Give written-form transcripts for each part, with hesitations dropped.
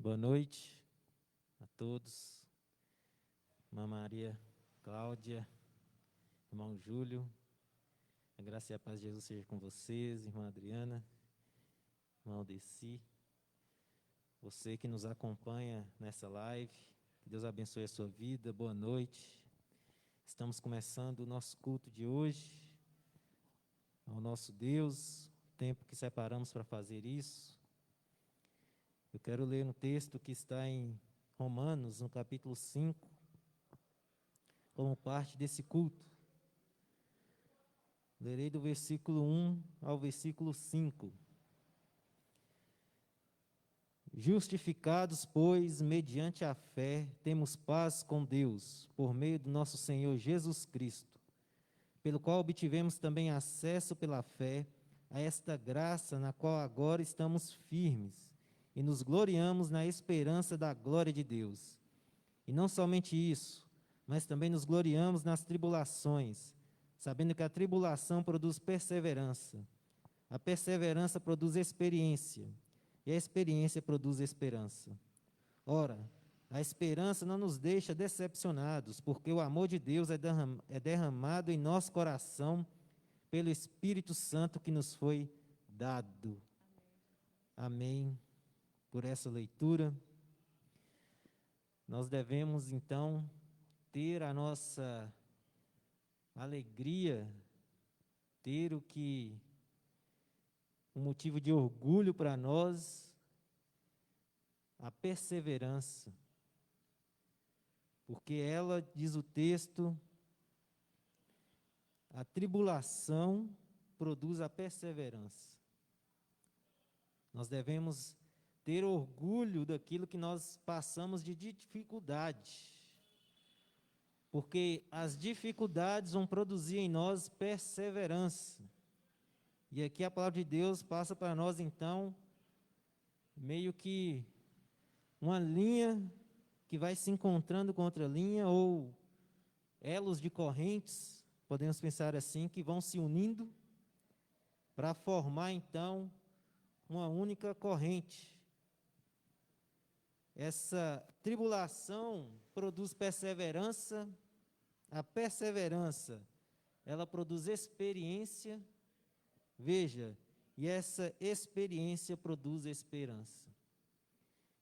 Boa noite a todos. Irmã Maria Cláudia, irmão Júlio, a graça e a paz de Jesus seja com vocês, irmã Adriana, irmão Deci, você que nos acompanha nessa live, que Deus abençoe a sua vida, boa noite. Estamos começando o nosso culto de hoje, ao nosso Deus, o tempo que separamos para fazer isso. Eu quero ler um texto que está em Romanos, no capítulo 5, como parte desse culto. Lerei do versículo 1 ao versículo 5. Justificados, pois, mediante a fé, temos paz com Deus, por meio do nosso Senhor Jesus Cristo, pelo qual obtivemos também acesso pela fé a esta graça na qual agora estamos firmes e nos gloriamos na esperança da glória de Deus. E não somente isso, mas também nos gloriamos nas tribulações, sabendo que a tribulação produz perseverança, a perseverança produz experiência, e a experiência produz esperança. Ora, a esperança não nos deixa decepcionados, porque o amor de Deus é derramado em nosso coração pelo Espírito Santo que nos foi dado. Amém. Por essa leitura, nós devemos, então, ter a nossa alegria, ter um motivo de orgulho para nós, a perseverança. Porque ela, diz o texto, a tribulação produz a perseverança. Nós devemos ter orgulho daquilo que nós passamos de dificuldade. Porque as dificuldades vão produzir em nós perseverança. E aqui a palavra de Deus passa para nós, então, meio que uma linha que vai se encontrando com outra linha, ou elos de correntes, podemos pensar assim, que vão se unindo para formar, então, uma única corrente. Essa tribulação produz perseverança, a perseverança, ela produz experiência, veja, e essa experiência produz esperança.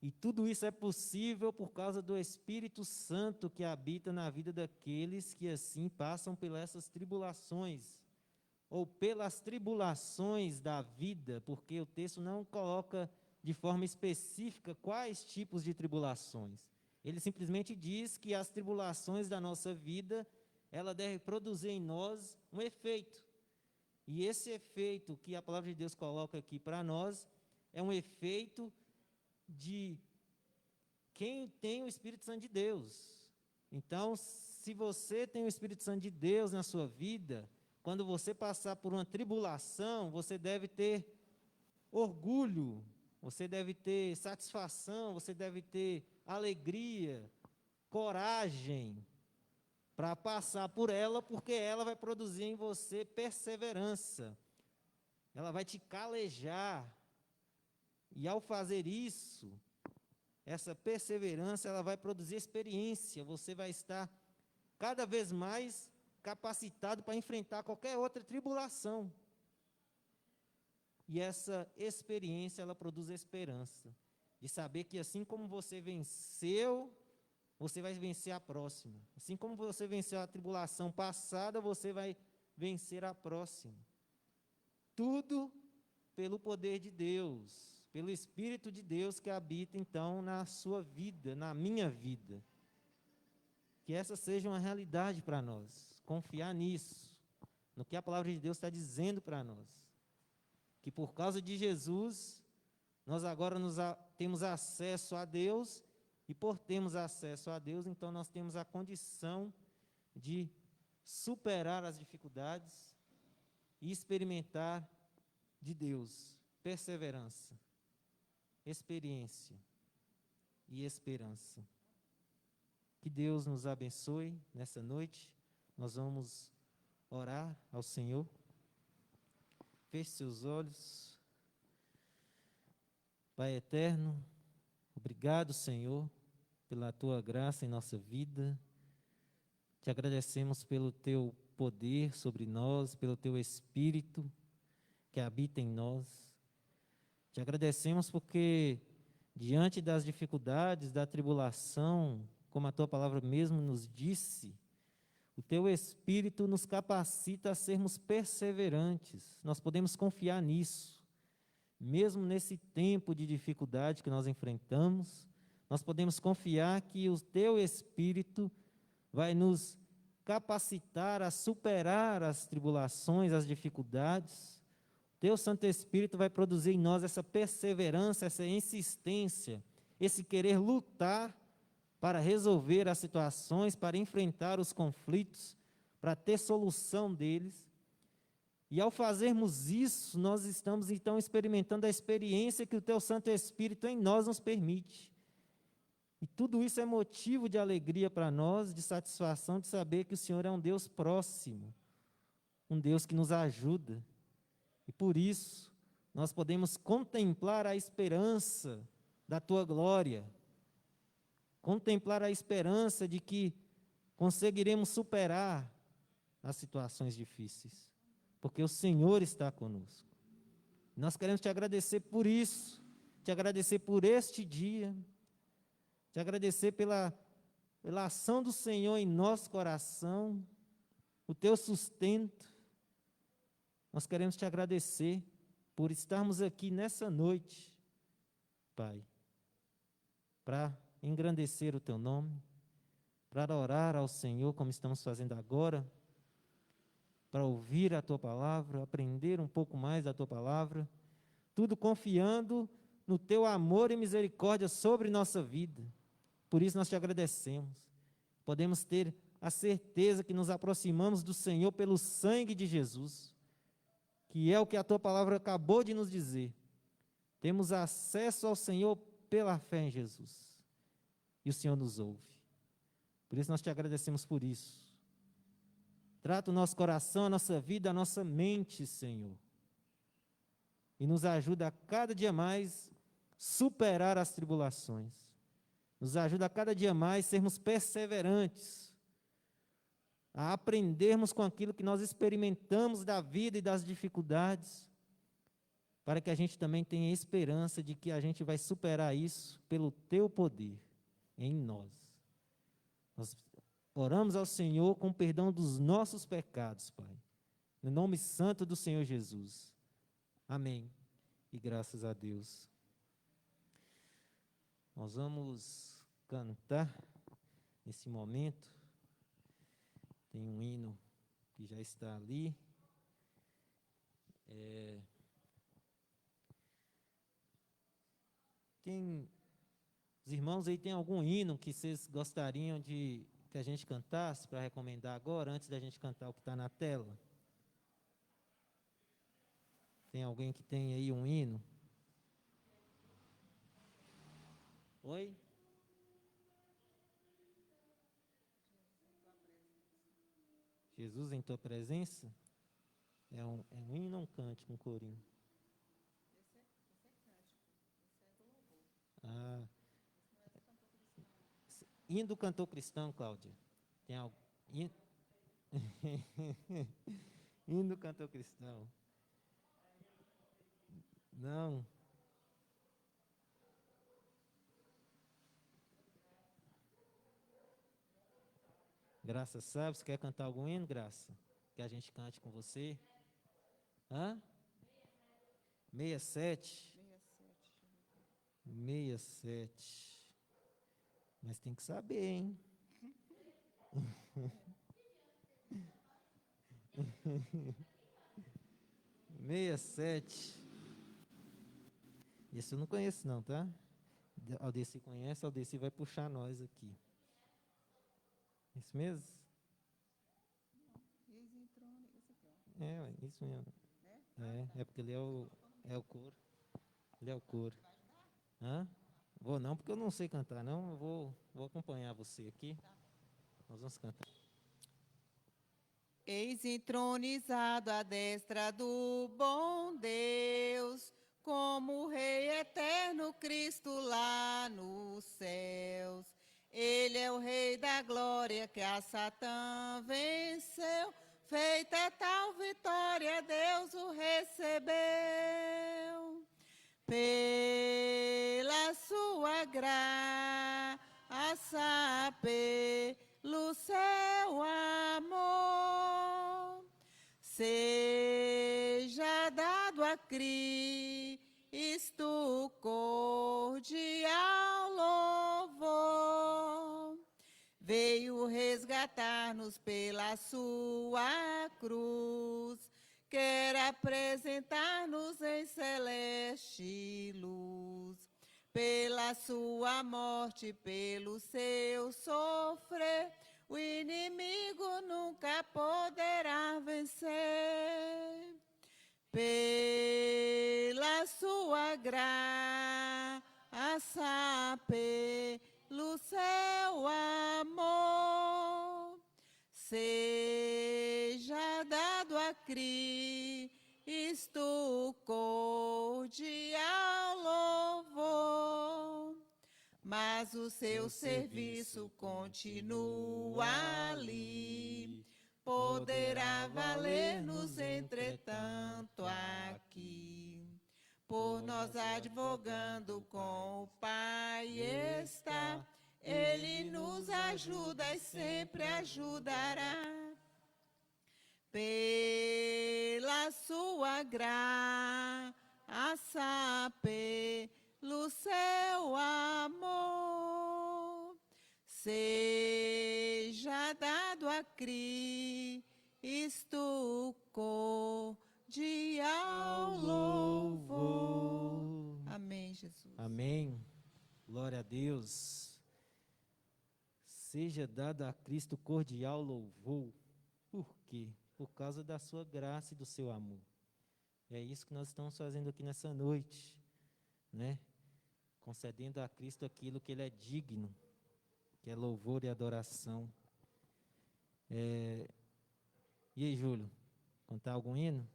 E tudo isso é possível por causa do Espírito Santo que habita na vida daqueles que assim passam pelas essas tribulações, ou pelas tribulações da vida, porque o texto não coloca de forma específica quais tipos de tribulações. Ele simplesmente diz que as tribulações da nossa vida, ela deve produzir em nós um efeito. E esse efeito que a palavra de Deus coloca aqui para nós, é um efeito de quem tem o Espírito Santo de Deus. Então, se você tem o Espírito Santo de Deus na sua vida, quando você passar por uma tribulação, você deve ter orgulho, você deve ter satisfação, você deve ter alegria, coragem para passar por ela, porque ela vai produzir em você perseverança. Ela vai te calejar. E ao fazer isso, essa perseverança, ela vai produzir experiência. Você vai estar cada vez mais capacitado para enfrentar qualquer outra tribulação. E essa experiência, ela produz esperança. De saber que assim como você venceu, você vai vencer a próxima. Assim como você venceu a tribulação passada, você vai vencer a próxima. Tudo pelo poder de Deus, pelo Espírito de Deus que habita então na sua vida, na minha vida. Que essa seja uma realidade para nós, confiar nisso, no que a palavra de Deus está dizendo para nós. Que por causa de Jesus, nós agora temos acesso a Deus, e por termos acesso a Deus, então nós temos a condição de superar as dificuldades e experimentar de Deus perseverança, experiência e esperança. Que Deus nos abençoe nessa noite. Nós vamos orar ao Senhor. Feche seus olhos. Pai eterno, Obrigado, Senhor, pela tua graça em nossa vida. Te agradecemos pelo teu poder sobre nós, pelo teu Espírito que habita em nós. Te agradecemos porque, diante das dificuldades, da tribulação, como a tua palavra mesmo nos disse, o teu Espírito nos capacita a sermos perseverantes. Nós podemos confiar nisso. Mesmo nesse tempo de dificuldade que nós enfrentamos, nós podemos confiar que o teu Espírito vai nos capacitar a superar as tribulações, as dificuldades. Teu Santo Espírito vai produzir em nós essa perseverança, essa insistência, esse querer lutar para resolver as situações, para enfrentar os conflitos, para ter solução deles. E ao fazermos isso, nós estamos então experimentando a experiência que o teu Santo Espírito em nós nos permite. E tudo isso é motivo de alegria para nós, de satisfação, de saber que o Senhor é um Deus próximo, um Deus que nos ajuda. E por isso, nós podemos contemplar a esperança da tua glória, contemplar a esperança de que conseguiremos superar as situações difíceis, porque o Senhor está conosco. Nós queremos te agradecer por isso, te agradecer por este dia, te agradecer pela ação do Senhor em nosso coração, o teu sustento. Nós queremos te agradecer por estarmos aqui nessa noite, Pai, para engrandecer o teu nome, para orar ao Senhor como estamos fazendo agora, para ouvir a tua palavra, aprender um pouco mais da tua palavra, tudo confiando no teu amor e misericórdia sobre nossa vida. Por isso nós te agradecemos. Podemos ter a certeza que nos aproximamos do Senhor pelo sangue de Jesus, que é o que a tua palavra acabou de nos dizer. Temos acesso ao Senhor pela fé em Jesus. E o Senhor nos ouve. Por isso nós te agradecemos por isso. Trata o nosso coração, a nossa vida, a nossa mente, Senhor. E nos ajuda a cada dia mais superar as tribulações. Nos ajuda a cada dia mais sermos perseverantes, a aprendermos com aquilo que nós experimentamos da vida e das dificuldades, para que a gente também tenha esperança de que a gente vai superar isso pelo teu poder em nós. Nós oramos ao Senhor com perdão dos nossos pecados, Pai. No nome santo do Senhor Jesus. Amém. E graças a Deus. Nós vamos cantar nesse momento. Tem um hino que já está ali. Os irmãos aí tem algum hino que vocês gostariam de que a gente cantasse para recomendar agora, antes da gente cantar o que está na tela? Tem alguém que tem aí um hino? Oi? Jesus em tua presença? É um hino ou um cântico, um corinho? Ah, hino do cantor cristão, Cláudia. Tem algo? Hino do cantor cristão. Não. Graça, sabe? Você quer cantar algum hino, Graça? Que a gente cante com você? Hã? 67? 67. Mas tem que saber, hein? 67. Esse eu não conheço não, tá? Aldeci conhece, Aldeci vai puxar nós aqui. Isso mesmo? É, isso mesmo. É porque ele é o coro. Ele é o coro. Hã? Vou não, porque eu não sei cantar, não. Eu vou acompanhar você aqui. Nós vamos cantar. Eis entronizado à destra do bom Deus, como Rei eterno Cristo lá nos céus. Ele é o Rei da glória que a Satã venceu. Feita tal vitória, Deus o recebeu. Pela sua graça, pelo seu amor, seja dado a Cristo cordial louvor. Veio resgatar-nos pela sua cruz, quer apresentar-nos em celeste luz. Pela sua morte, pelo seu sofrer, o inimigo nunca poderá vencer. Pela sua graça, pelo seu amor, seja dado a Cristo cordial louvor. Mas o seu serviço continua ali, poderá valer-nos entretanto aqui. Por nós advogando com o Pai está, Ele nos ajuda e sempre ajudará. Pela sua graça, pelo seu amor, seja dado a Cristo cordial louvor. Amém, Jesus. Amém. Glória a Deus. Seja dado a Cristo cordial louvor. Por quê? Por causa da sua graça e do seu amor. É isso que nós estamos fazendo aqui nessa noite, né? Concedendo a Cristo aquilo que Ele é digno, que é louvor e adoração. E aí, Júlio, cantar algum hino?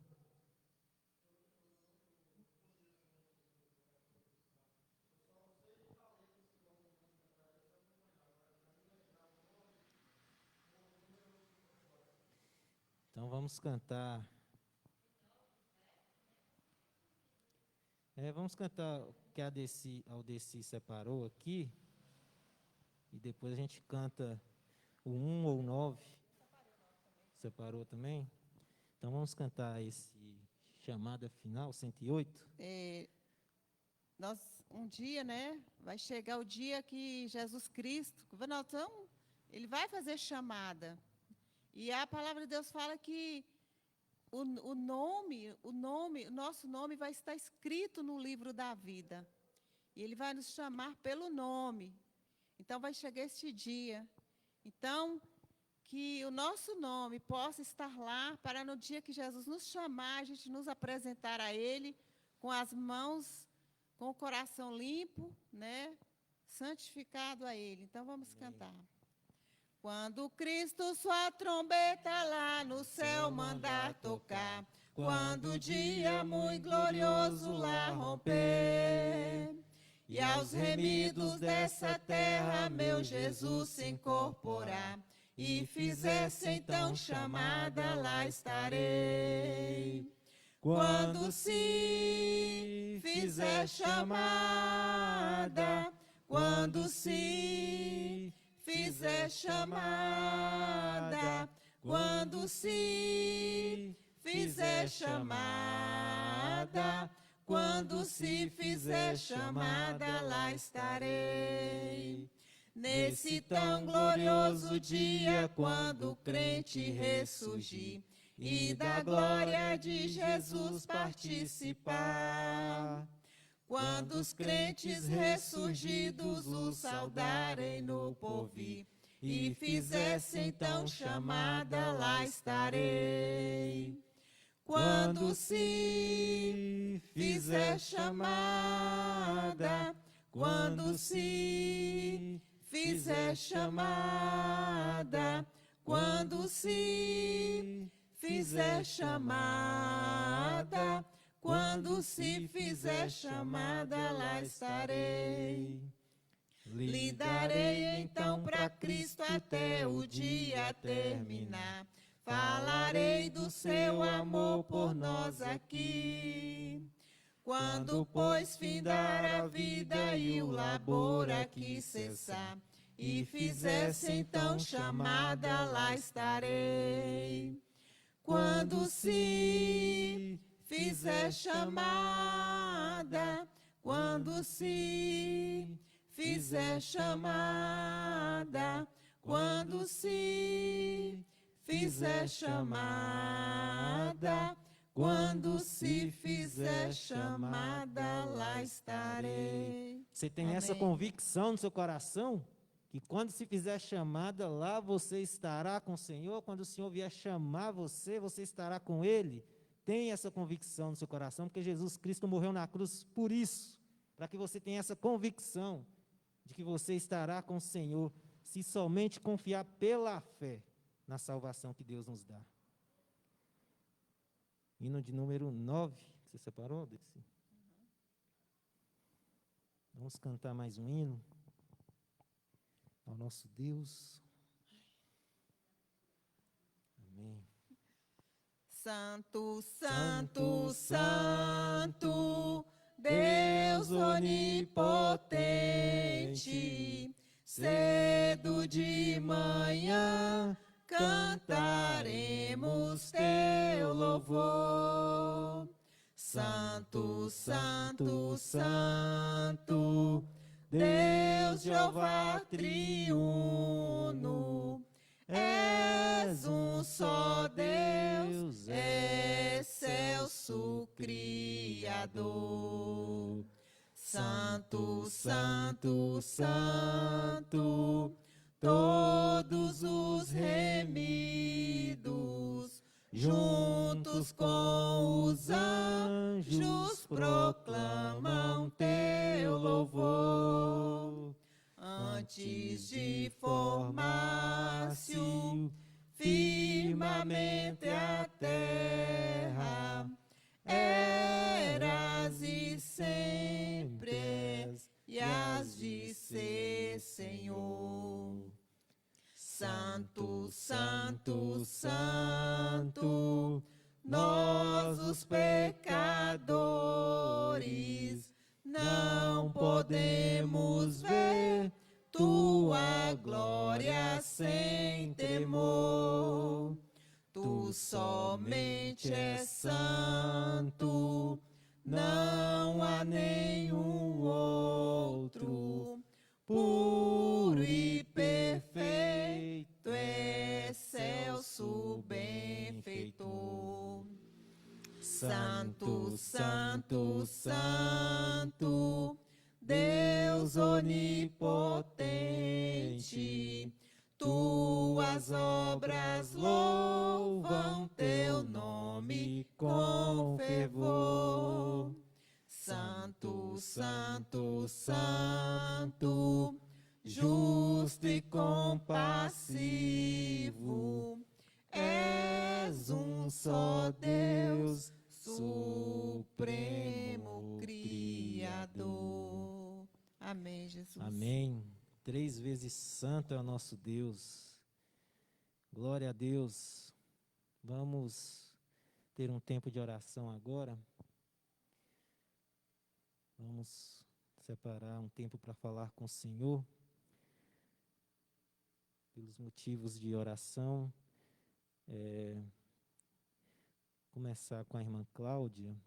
Então vamos cantar. Vamos cantar o que a Aldeci separou aqui. E depois a gente canta o 1 ou 9. Separou também? Então vamos cantar esse chamada final, 108. Um dia, né, vai chegar o dia que Jesus Cristo, Ele vai fazer chamada. E a palavra de Deus fala que o nosso nome vai estar escrito no livro da vida. E Ele vai nos chamar pelo nome. Então, vai chegar este dia. Então, que o nosso nome possa estar lá para no dia que Jesus nos chamar, a gente nos apresentar a Ele com as mãos, com o coração limpo, né? Santificado a Ele. Então, vamos cantar. Quando Cristo sua trombeta lá no céu mandar tocar, quando o dia muito glorioso lá romper, e aos remidos dessa terra meu Jesus se incorporar, e fizesse então chamada, lá estarei. Quando se fizer chamada, quando se fizer chamada, quando se fizer chamada, quando se fizer chamada, lá estarei. Nesse tão glorioso dia, quando o crente ressurgir e da glória de Jesus participar, quando os crentes ressurgidos o saudarem no porvir e fizessem então chamada, lá estarei. Quando se fizer chamada, quando se fizer chamada, quando se fizer chamada, Quando se fizer chamada, lá estarei. Lidarei então para Cristo até o dia terminar. Falarei do seu amor por nós aqui. Quando, pois, findar a vida e o labor aqui cessar, e fizesse então chamada, lá estarei. Quando se fizer chamada, quando se fizer chamada, quando se fizer chamada, quando se fizer chamada, lá estarei. Você tem Amém. essa convicção no seu coração? Que quando se fizer chamada, lá você estará com o Senhor? Quando o Senhor vier chamar você, você estará com Ele? Tem essa convicção no seu coração, porque Jesus Cristo morreu na cruz por isso, para que você tenha essa convicção de que você estará com o Senhor, se somente confiar pela fé na salvação que Deus nos dá. Hino de número 9, você separou, Desi? Vamos cantar mais um hino ao nosso Deus. Amém. Santo, santo, santo, Deus onipotente, cedo de manhã cantaremos teu louvor. Santo, santo, santo, Deus Jeová triuno, és um só Deus, excelso Criador. Santo, santo, santo, todos os remidos, juntos com os anjos, proclamam teu louvor. Antes de formar-se o firmamente a terra, eras e sempre és, e has de ser, Senhor. Santo, santo, santo, nós os pecadores não podemos ver tua glória sem temor. Tu somente és santo, não há nenhum outro. Puro e perfeito, excelso benfeitor. Santo, santo, santo, Deus onipotente, tuas obras louvam teu nome com fervor. Santo, santo, santo, justo e compassivo, és um só Deus, supremo Criador. Amém, Jesus. Amém. 3 vezes santo é o nosso Deus. Glória a Deus. Vamos ter um tempo de oração agora. Vamos separar um tempo para falar com o Senhor. Pelos motivos de oração. Começar com a irmã Cláudia.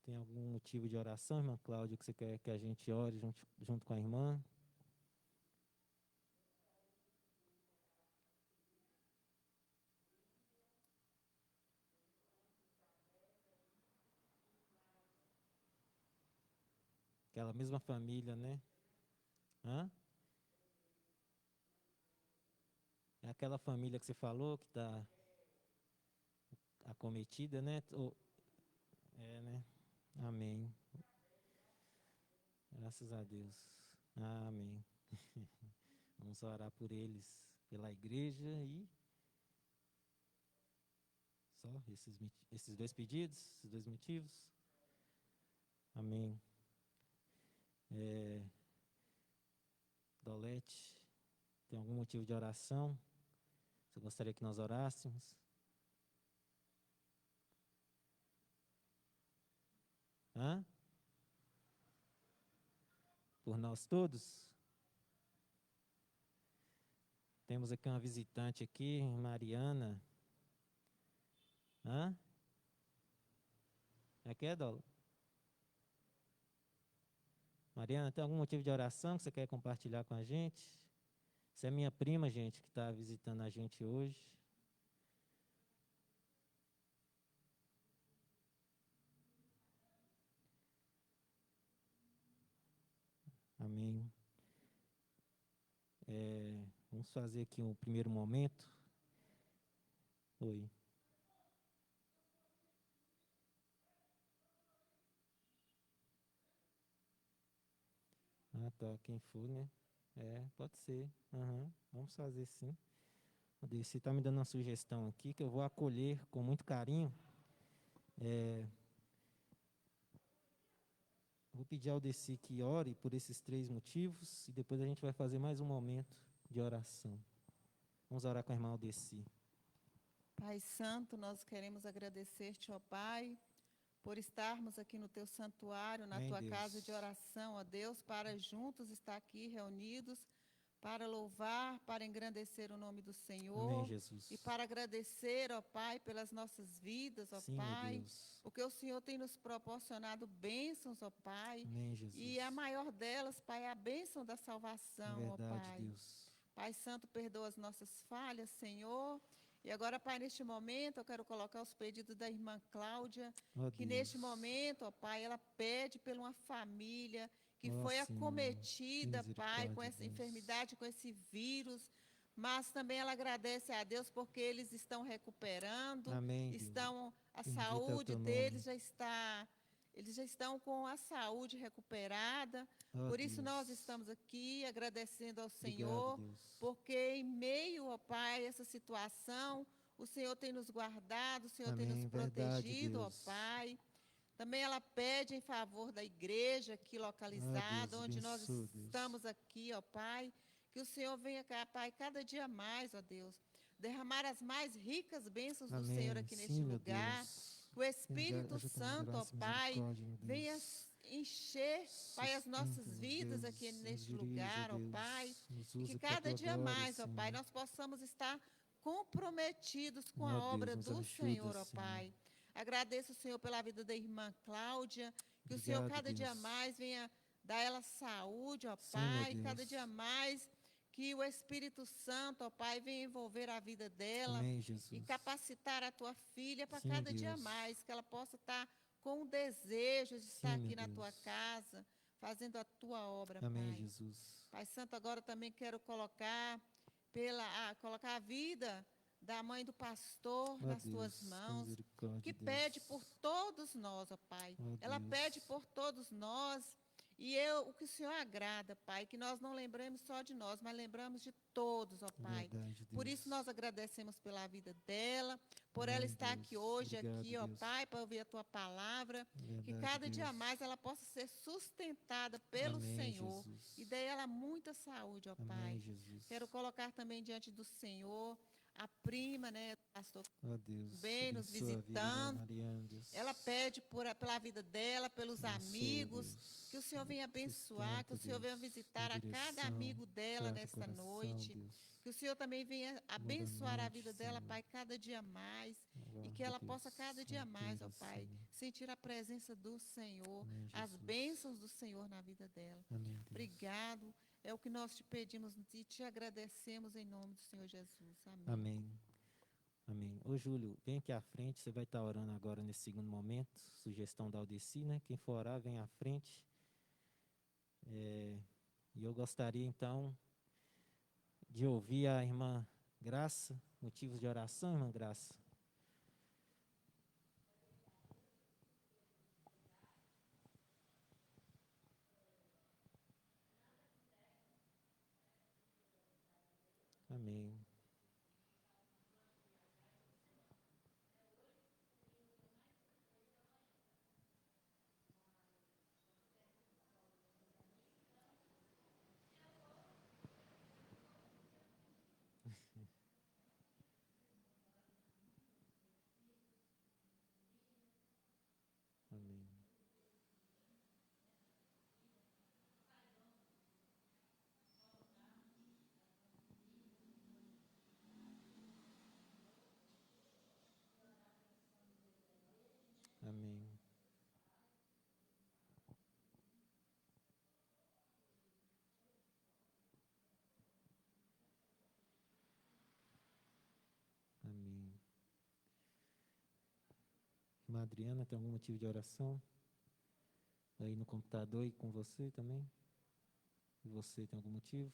Tem algum motivo de oração, irmã Cláudia, que você quer que a gente ore junto com a irmã? Aquela mesma família, né? Hã? É aquela família que você falou que está acometida, né? É, né? Amém. Graças a Deus. Amém. Vamos orar por eles, pela igreja e Só esses dois pedidos, esses dois motivos? Amém. Dolete, tem algum motivo de oração? Você gostaria que nós orássemos? Hã? Por nós todos? Temos aqui uma visitante aqui, Mariana. Hã? É que é, Dolo? Mariana, tem algum motivo de oração que você quer compartilhar com a gente? Essa é minha prima, gente, que está visitando a gente hoje. Amém. Vamos fazer aqui um primeiro momento. Oi. Ah, tá. Quem for, né? Pode ser. Vamos fazer sim. O Desi está me dando uma sugestão aqui que eu vou acolher com muito carinho. Vou pedir ao Desi que ore por esses 3 motivos e depois a gente vai fazer mais um momento de oração. Vamos orar com a irmã Aldeci. Pai Santo, nós queremos agradecer-te, ó Pai, por estarmos aqui no teu santuário, na tua casa de oração, ó Deus, para juntos estar aqui reunidos, para louvar, para engrandecer o nome do Senhor. Amém, Jesus. E para agradecer, ó Pai, pelas nossas vidas, ó Sim, Pai, Deus. porque o Senhor tem nos proporcionado bênçãos, ó Pai. Amém, Jesus. E a maior delas, Pai, é a bênção da salvação, ó Verdade, Pai. Deus. Pai Santo, perdoa as nossas falhas, Senhor. E agora, Pai, neste momento, eu quero colocar os pedidos da irmã Cláudia, que neste momento, ó Pai, ela pede por uma família que foi acometida, Pai, com essa enfermidade, com esse vírus, mas também ela agradece a Deus porque eles estão recuperando, Amém, a saúde deles eles já estão com a saúde recuperada. Por isso nós estamos aqui agradecendo ao Senhor, porque em meio, ó Pai, essa situação, o Senhor tem nos guardado, o Senhor tem nos protegido, ó Pai. Também ela pede em favor da igreja aqui localizada, onde nós estamos aqui, ó Pai, que o Senhor venha, Pai, cada dia mais, ó Deus, derramar as mais ricas bênçãos do Senhor aqui neste lugar. Que o Espírito Santo, ó Pai, venha encher, Pai, as nossas vidas aqui neste lugar, ó Pai. E que cada dia mais, ó Pai, nós possamos estar comprometidos com a obra do Senhor, ó Pai. Agradeço, Senhor, pela vida da irmã Cláudia, que o Senhor cada dia mais venha dar ela saúde, ó Pai, cada dia mais que o Espírito Santo, ó Pai, venha envolver a vida dela e capacitar a tua filha para cada dia mais, que ela possa estar com o desejo de estar aqui na tua casa, fazendo a tua obra, Amém, Pai. Jesus. Pai Santo, agora também quero colocar a vida da mãe do pastor nas tuas mãos, que pede por todos nós, ó Pai. Ela pede por todos nós, e o que o Senhor agrada, Pai, que nós não lembremos só de nós, mas lembramos de todos, ó Pai. Por isso nós agradecemos pela vida dela, por ela estar aqui hoje, ó Pai, para ouvir a tua palavra, que cada dia mais ela possa ser sustentada pelo Senhor, e dê ela muita saúde, ó Pai. Quero colocar também diante do Senhor a prima, né, pastor, bem nos visitando. Ela pede pela vida dela, pelos amigos, que o Senhor venha abençoar, que o Senhor venha visitar a cada amigo dela nesta noite, que o Senhor também venha abençoar a vida dela, Pai, cada dia mais, e que ela possa cada dia mais, ó Pai, sentir a presença do Senhor, as bênçãos do Senhor na vida dela. Obrigado. É o que nós te pedimos e te agradecemos em nome do Senhor Jesus. Amém. Amém. Amém. Ô, Júlio, vem aqui à frente, você vai estar orando agora nesse segundo momento, sugestão da Aldeci, né? Quem for orar, vem à frente. E eu gostaria, então, de ouvir a irmã Graça, motivos de oração, irmã Graça. Amém. Irmã Adriana, tem algum motivo de oração? Aí no computador e com você também? E você tem algum motivo?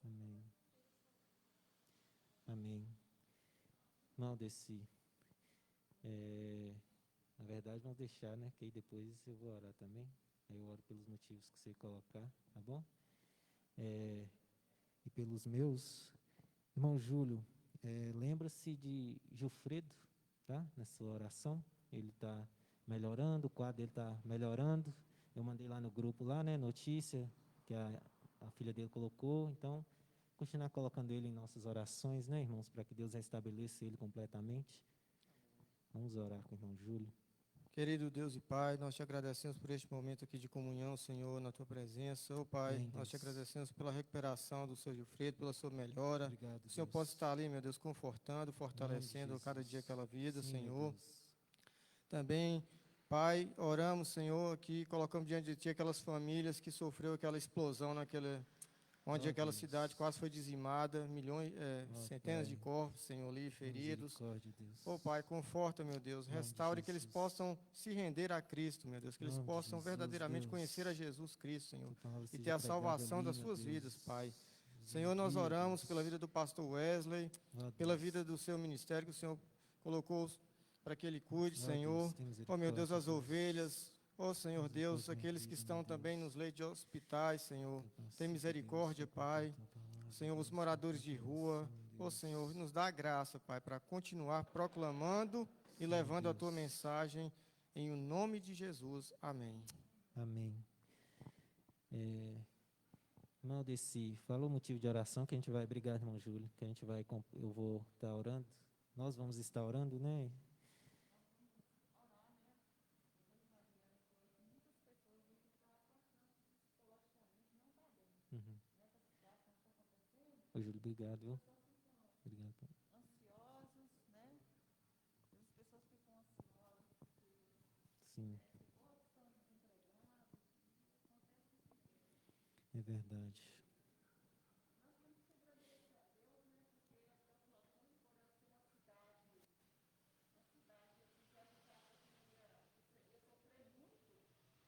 Amém. Amém. Irmão Desi, na verdade vamos deixar, né? Que aí depois eu vou orar também. Aí eu oro pelos motivos que você colocar, tá bom? E pelos meus. Irmão Júlio, lembra-se de Gilfredo, tá? Na sua oração. Ele está melhorando, o quadro dele está melhorando. Eu mandei lá no grupo, lá, né? Notícia que a filha dele colocou. Então, continuar colocando ele em nossas orações, né, irmãos? Para que Deus restabeleça ele completamente. Vamos orar com o irmão Júlio. Querido Deus e Pai, nós te agradecemos por este momento aqui de comunhão, Senhor, na tua presença. Ô Pai, Amém, nós te Deus. agradecemos pela recuperação do seu Gilfredo, pela sua melhora. Obrigado, O Senhor Deus. possa estar ali, meu Deus, confortando, Em fortalecendo nome de cada Jesus. dia aquela vida, Sim, meu Senhor. Deus. Também, Pai, oramos, Senhor, aqui, colocamos diante de Ti aquelas famílias que sofreu aquela explosão onde Ó, aquela Deus. cidade quase foi dizimada, milhões, Ó, centenas Pai. de corpos, Senhor, ali feridos. Misericórdia, Deus. Ô Pai, conforta, meu Deus, Em nome de restaure que eles Jesus. possam se render a Cristo, meu Deus, que Em eles nome de possam Jesus, verdadeiramente Deus. conhecer a Jesus Cristo, Senhor, Tua palavra e seja ter a pregada salvação ali, das meu suas Deus. vidas, Pai. Nos Senhor, nós envia, oramos Deus. pela vida do pastor Wesley, Ó, pela Deus. vida do seu ministério que o Senhor colocou para que ele cuide, Ó, Senhor. Deus, tem Ó, meu Deus, misericórdia, as Deus. ovelhas. Ó, Senhor Deus, Misericórdia na aqueles que vida, estão meu também Deus. nos leitos de hospitais, Senhor. Capacita, Tem Deus, misericórdia, para cumprir Pai. tua palavra, Senhor, os Deus, moradores de cumprir tua rua. oração, Ó, Deus. Senhor, nos dá graça, Pai, para continuar proclamando e Sim, levando a tua Deus. mensagem em o nome de Jesus. Amém. Amém. Irmão Desi, fala o motivo de oração que a gente vai, obrigado, irmão Júlio, que a gente vai, eu vou estar orando. Nós vamos estar orando, né? Uhum. Ô, Júlio, obrigado, viu? Obrigado. Ansiosos, né? As pessoas ficam ansiosas. Sim. É verdade. A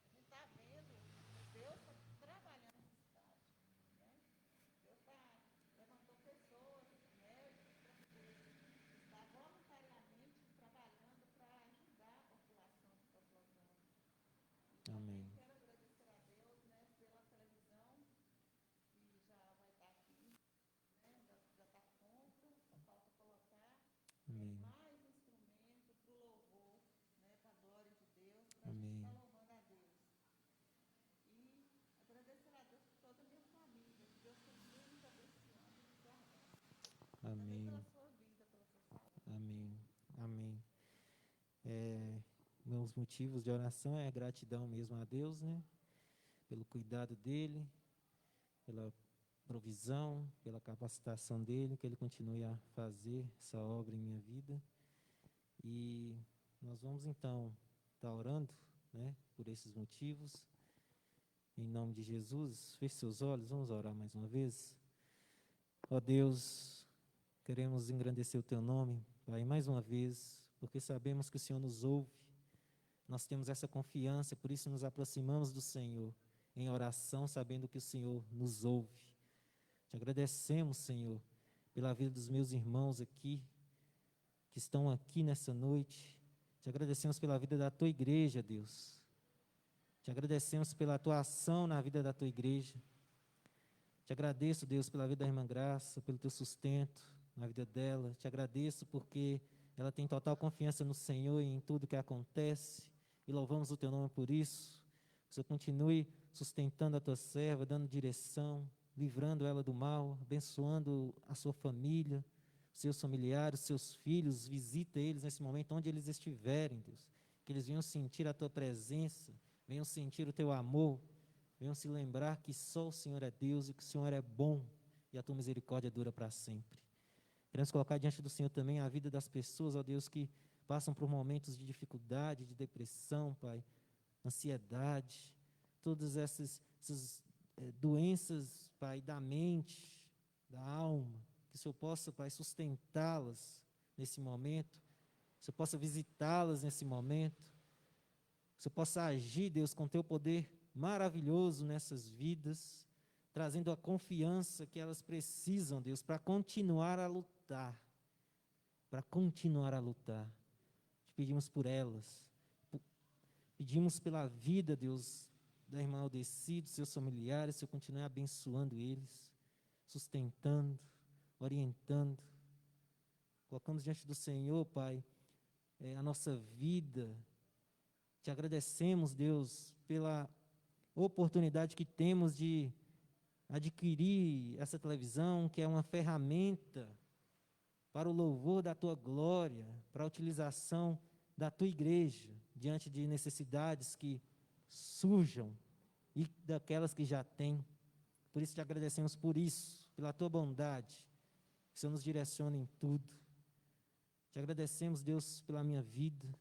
gente está vendo Deus tá trabalhando nessa cidade, né? Deus levantou pessoas, médicos, para poder estar voluntariamente trabalhando para ajudar a população que está plantando. Amém. Quero agradecer a Deus, né, pela televisão, que já vai estar aqui, né? Já está pronta, só falta colocar Amém. mais instrumento para o louvor, né, para a glória de Deus, para a gente Amém. estar louvando a Deus. E agradecer a Deus por toda a minha família, que Deus continue nos abençoando e nos guardando. Também Amém. pela sua vida, pela sua saúde. Amém. Amém. Meus motivos de oração é gratidão mesmo a Deus, né? Pelo cuidado dele, pela provisão, pela capacitação dele, que ele continue a fazer essa obra em minha vida. E nós vamos então estar orando, né? Por esses motivos. Em nome de Jesus, feche seus olhos, vamos orar mais uma vez. Ó Deus, queremos engrandecer o teu nome, Pai, mais uma vez, porque sabemos que o Senhor nos ouve. Nós temos essa confiança, por isso nos aproximamos do Senhor em oração, sabendo que o Senhor nos ouve. Te agradecemos, Senhor, pela vida dos meus irmãos aqui, que estão aqui nessa noite. Te agradecemos pela vida da tua igreja, Deus. Te agradecemos pela tua ação na vida da tua igreja. Te agradeço, Deus, pela vida da irmã Graça, pelo teu sustento na vida dela. Te agradeço porque ela tem total confiança no Senhor e em tudo que acontece. E louvamos o teu nome por isso. Que o Senhor continue sustentando a tua serva, dando direção, livrando ela do mal, abençoando a sua família, seus familiares, seus filhos. Visita eles nesse momento, onde eles estiverem, Deus. Que eles venham sentir a tua presença, venham sentir o teu amor, venham se lembrar que só o Senhor é Deus e que o Senhor é bom e a tua misericórdia dura para sempre. Queremos colocar diante do Senhor também a vida das pessoas, ó Deus, que passam por momentos de dificuldade, de depressão, Pai, ansiedade. todas essas doenças, Pai, da mente, da alma, que o Senhor possa, Pai, sustentá-las nesse momento, que o Senhor possa visitá-las nesse momento, que o Senhor possa agir, Deus, com Teu poder maravilhoso nessas vidas, trazendo a confiança que elas precisam, Deus, para continuar a lutar, para continuar a lutar. Te pedimos por elas, pedimos pela vida, Deus, da irmã Aldeci, dos seus familiares, Senhor, continue abençoando eles, sustentando, orientando. Colocamos diante do Senhor, Pai, a nossa vida. Te agradecemos, Deus, pela oportunidade que temos de adquirir essa televisão, que é uma ferramenta para o louvor da Tua glória, para a utilização da Tua igreja, diante de necessidades que surjam e daquelas que já têm. Por isso te agradecemos por isso, pela Tua bondade, que o Senhor nos direciona em tudo. Te agradecemos, Deus, pela minha vida,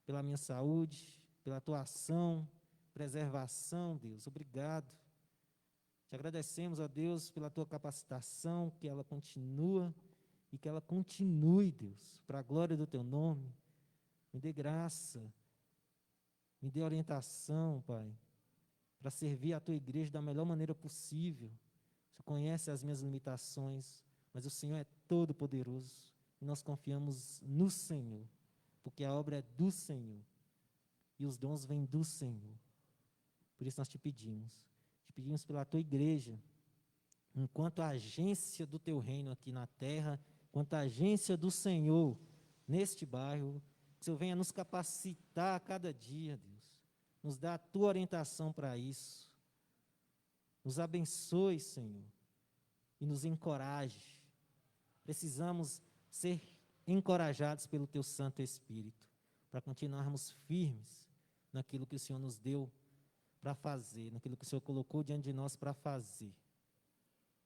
pela minha saúde, pela Tua ação, preservação, Deus, obrigado. Te agradecemos, ó Deus, pela Tua capacitação, que ela continua e que ela continue, Deus, para a glória do Teu nome. Me dê graça, me dê orientação, Pai, para servir a Tua igreja da melhor maneira possível. Você conhece as minhas limitações, mas o Senhor é todo poderoso e nós confiamos no Senhor, porque a obra é do Senhor e os dons vêm do Senhor. Por isso nós te pedimos pela Tua igreja, enquanto agência do Teu reino aqui na terra, enquanto agência do Senhor neste bairro, que o Senhor venha nos capacitar a cada dia, Deus, nos dá a Tua orientação para isso, nos abençoe, Senhor, e nos encoraje. Precisamos ser encorajados pelo Teu Santo Espírito, para continuarmos firmes naquilo que o Senhor nos deu para fazer, naquilo que o Senhor colocou diante de nós para fazer.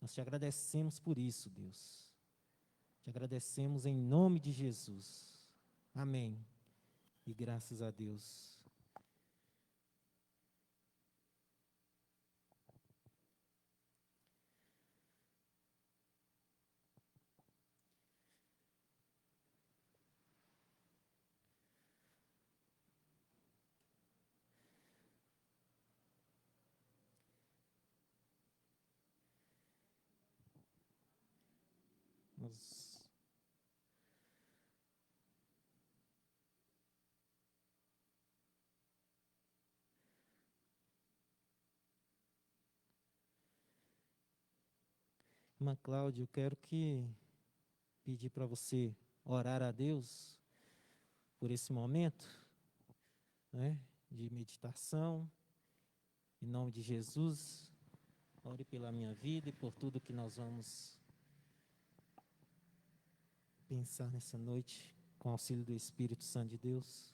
Nós te agradecemos por isso, Deus. Te agradecemos em nome de Jesus. Amém. E graças a Deus. Nós Irmã Cláudia, eu quero pedir para você orar a Deus por esse momento, né, de meditação, em nome de Jesus. Ore pela minha vida e por tudo que nós vamos pensar nessa noite, com o auxílio do Espírito Santo de Deus.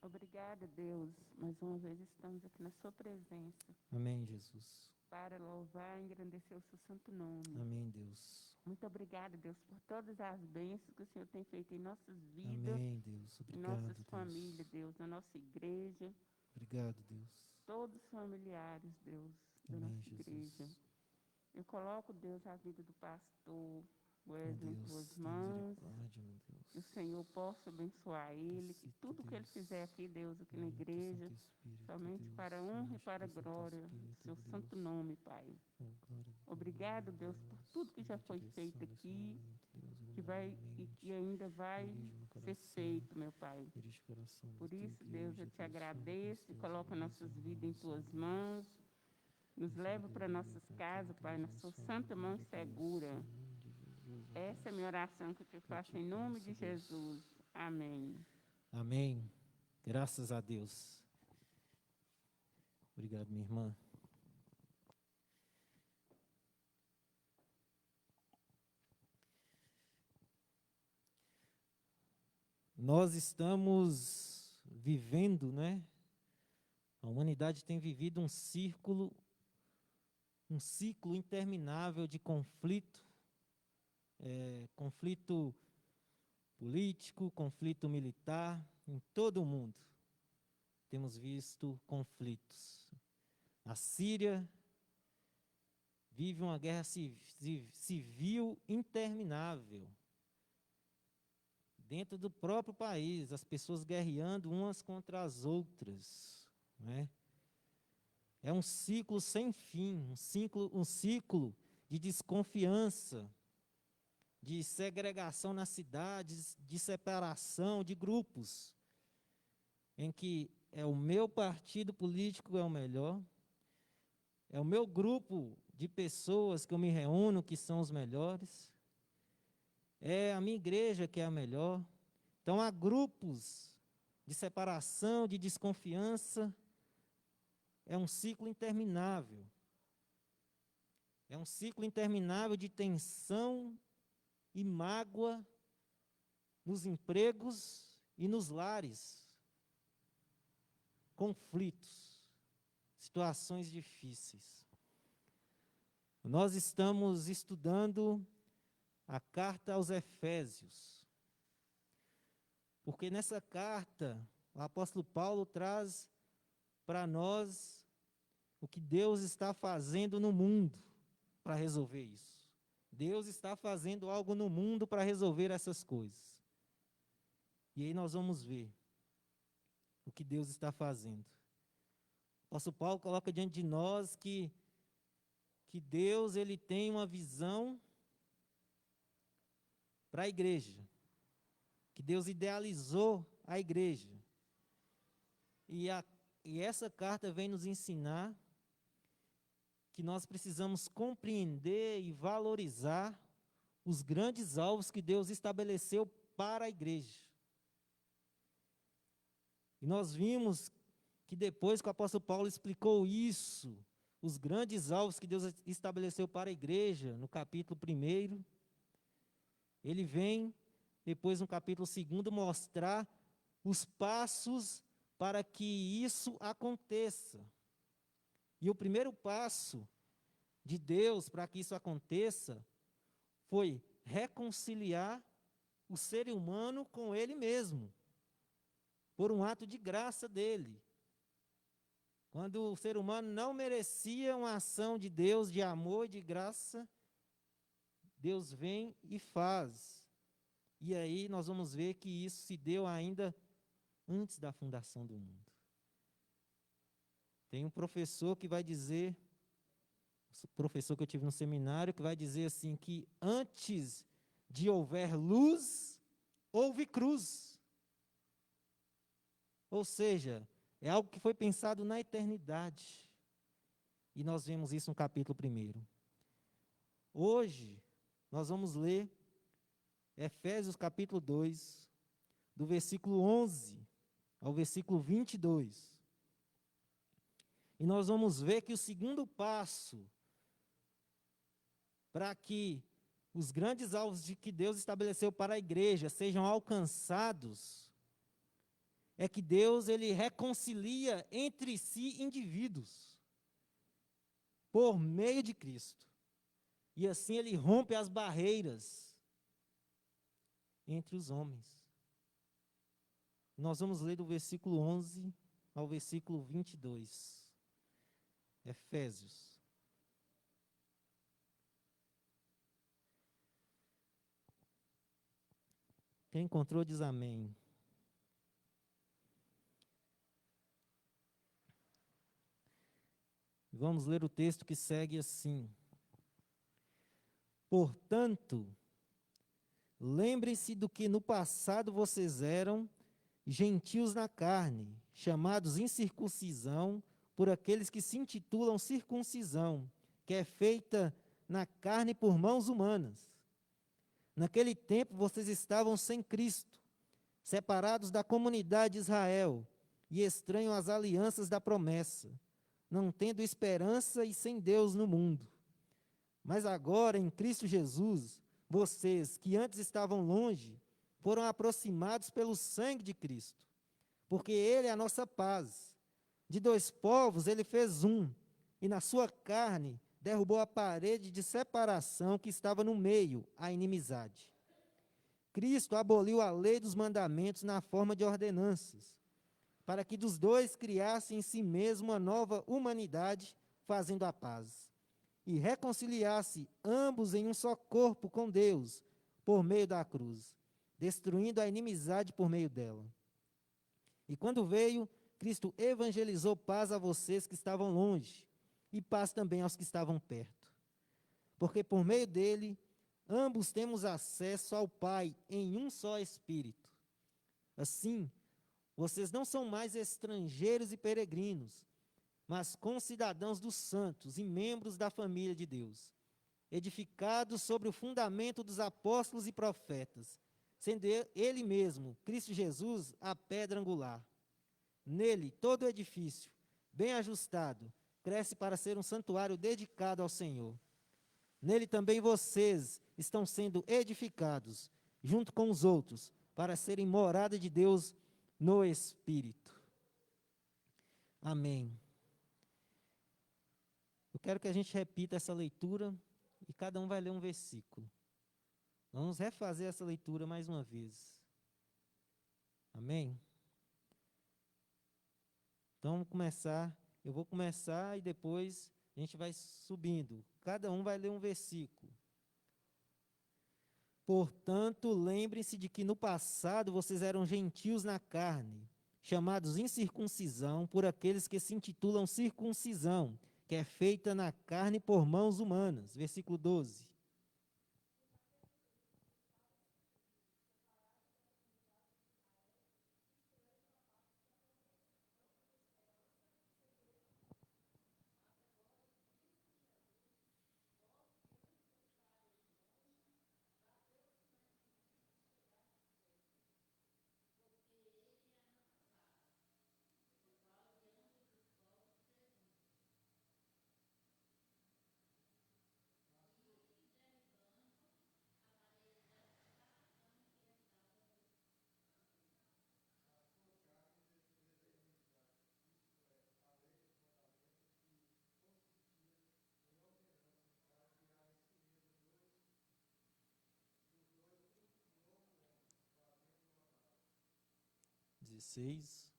Obrigada, Deus. Mais uma vez estamos aqui na sua presença Amém, Jesus. para louvar e engrandecer o seu santo nome. Amém, Deus. Muito obrigada, Deus, por todas as bênçãos que o Senhor tem feito em nossas vidas, Amém, Deus. em Obrigado, nossas Deus. famílias, Deus, na nossa igreja, Obrigado, Deus. todos os familiares, Deus, da Amém, nossa igreja. Jesus. Eu coloco, Deus, a vida do pastor Meu Wesley em Deus, tuas tem mãos, misericórdia, meu Deus. que o Senhor possa abençoar ele, que Capacita, tudo que ele Deus. fizer aqui, Deus, aqui na Amém, Teu igreja, Santo Espírito, somente Deus. para a honra e Enche para a teu Santo glória do Espírito, seu Deus. santo nome, Pai. Oh, glória a Obrigado, Deus, por tudo que já foi direção feito nesse aqui, momento, Deus, que vai mente, e ainda vai dirige meu ser coração, feito, meu Pai. dirige o coração da Por tua isso, Deus, igreja, eu te Deus, agradeço e Deus, coloco Deus, nossas Deus, vidas em Deus, tuas Deus. mãos. Nos leva para nossas casas, Pai, na sua santa mão segura. Essa é a minha oração que eu te faço em nome de Jesus. Amém. Amém. Graças a Deus. Obrigado, minha irmã. Nós estamos vivendo, né? A humanidade tem vivido um ciclo interminável de conflito político, conflito militar, em todo o mundo. Temos visto conflitos. A Síria vive uma guerra civil interminável. Dentro do próprio país, as pessoas guerreando umas contra as outras, né? É um ciclo sem fim, um ciclo de desconfiança, de segregação nas cidades, de separação de grupos, em que é o meu partido político é o melhor, é o meu grupo de pessoas que eu me reúno que são os melhores, é a minha igreja que é a melhor. Então há grupos de separação, de desconfiança. É um ciclo interminável. É um ciclo interminável de tensão e mágoa nos empregos e nos lares. Conflitos, situações difíceis. Nós estamos estudando a carta aos Efésios, porque nessa carta o apóstolo Paulo traz para nós o que Deus está fazendo no mundo para resolver isso. Deus está fazendo algo no mundo para resolver essas coisas. E aí nós vamos ver o que Deus está fazendo. O apóstolo Paulo coloca diante de nós que Deus ele tem uma visão para a igreja, que Deus idealizou a igreja. E essa carta vem nos ensinar que nós precisamos compreender e valorizar os grandes alvos que Deus estabeleceu para a igreja. E nós vimos que depois que o apóstolo Paulo explicou isso, os grandes alvos que Deus estabeleceu para a igreja, no capítulo 1, ele vem, depois no capítulo 2, mostrar os passos para que isso aconteça. E o primeiro passo de Deus para que isso aconteça foi reconciliar o ser humano com Ele mesmo, por um ato de graça dele. Quando o ser humano não merecia uma ação de Deus, de amor e de graça, Deus vem e faz. E aí nós vamos ver que isso se deu ainda antes da fundação do mundo. Tem um professor que vai dizer, professor que eu tive no seminário, que vai dizer assim, que antes de houver luz, houve cruz. Ou seja, é algo que foi pensado na eternidade. E nós vemos isso no capítulo 1. Hoje, nós vamos ler Efésios capítulo 2, do versículo 11 ao versículo 22. E nós vamos ver que o segundo passo para que os grandes alvos de que Deus estabeleceu para a igreja sejam alcançados é que Deus ele reconcilia entre si indivíduos por meio de Cristo. E assim ele rompe as barreiras entre os homens. Nós vamos ler do versículo 11 ao versículo 22. Efésios. Quem encontrou diz amém. Vamos ler o texto que segue assim. Portanto, lembrem-se do que no passado vocês eram gentios na carne, chamados incircuncisão por aqueles que se intitulam circuncisão, que é feita na carne por mãos humanas. Naquele tempo vocês estavam sem Cristo, separados da comunidade de Israel e estranhos às alianças da promessa, não tendo esperança e sem Deus no mundo. Mas agora, em Cristo Jesus, vocês que antes estavam longe, foram aproximados pelo sangue de Cristo, porque Ele é a nossa paz. De dois povos Ele fez um, e na sua carne derrubou a parede de separação que estava no meio, a inimizade. Cristo aboliu a lei dos mandamentos na forma de ordenanças, para que dos dois criasse em si mesmo uma nova humanidade, fazendo a paz, e reconciliasse ambos em um só corpo com Deus, por meio da cruz, destruindo a inimizade por meio dela. E quando veio, Cristo evangelizou paz a vocês que estavam longe, e paz também aos que estavam perto. Porque por meio dele, ambos temos acesso ao Pai em um só Espírito. Assim, vocês não são mais estrangeiros e peregrinos, mas concidadãos dos santos e membros da família de Deus, edificados sobre o fundamento dos apóstolos e profetas, sendo ele mesmo, Cristo Jesus, a pedra angular. Nele, todo o edifício, bem ajustado, cresce para ser um santuário dedicado ao Senhor. Nele também vocês estão sendo edificados, junto com os outros, para serem morada de Deus no Espírito. Amém. Eu quero que a gente repita essa leitura e cada um vai ler um versículo. Vamos refazer essa leitura mais uma vez. Amém? Então, vamos começar. Eu vou começar e depois a gente vai subindo. Cada um vai ler um versículo. Portanto, lembrem-se de que no passado vocês eram gentios na carne, chamados incircuncisão por aqueles que se intitulam circuncisão, que é feita na carne por mãos humanas. Versículo 12. Dezesseis.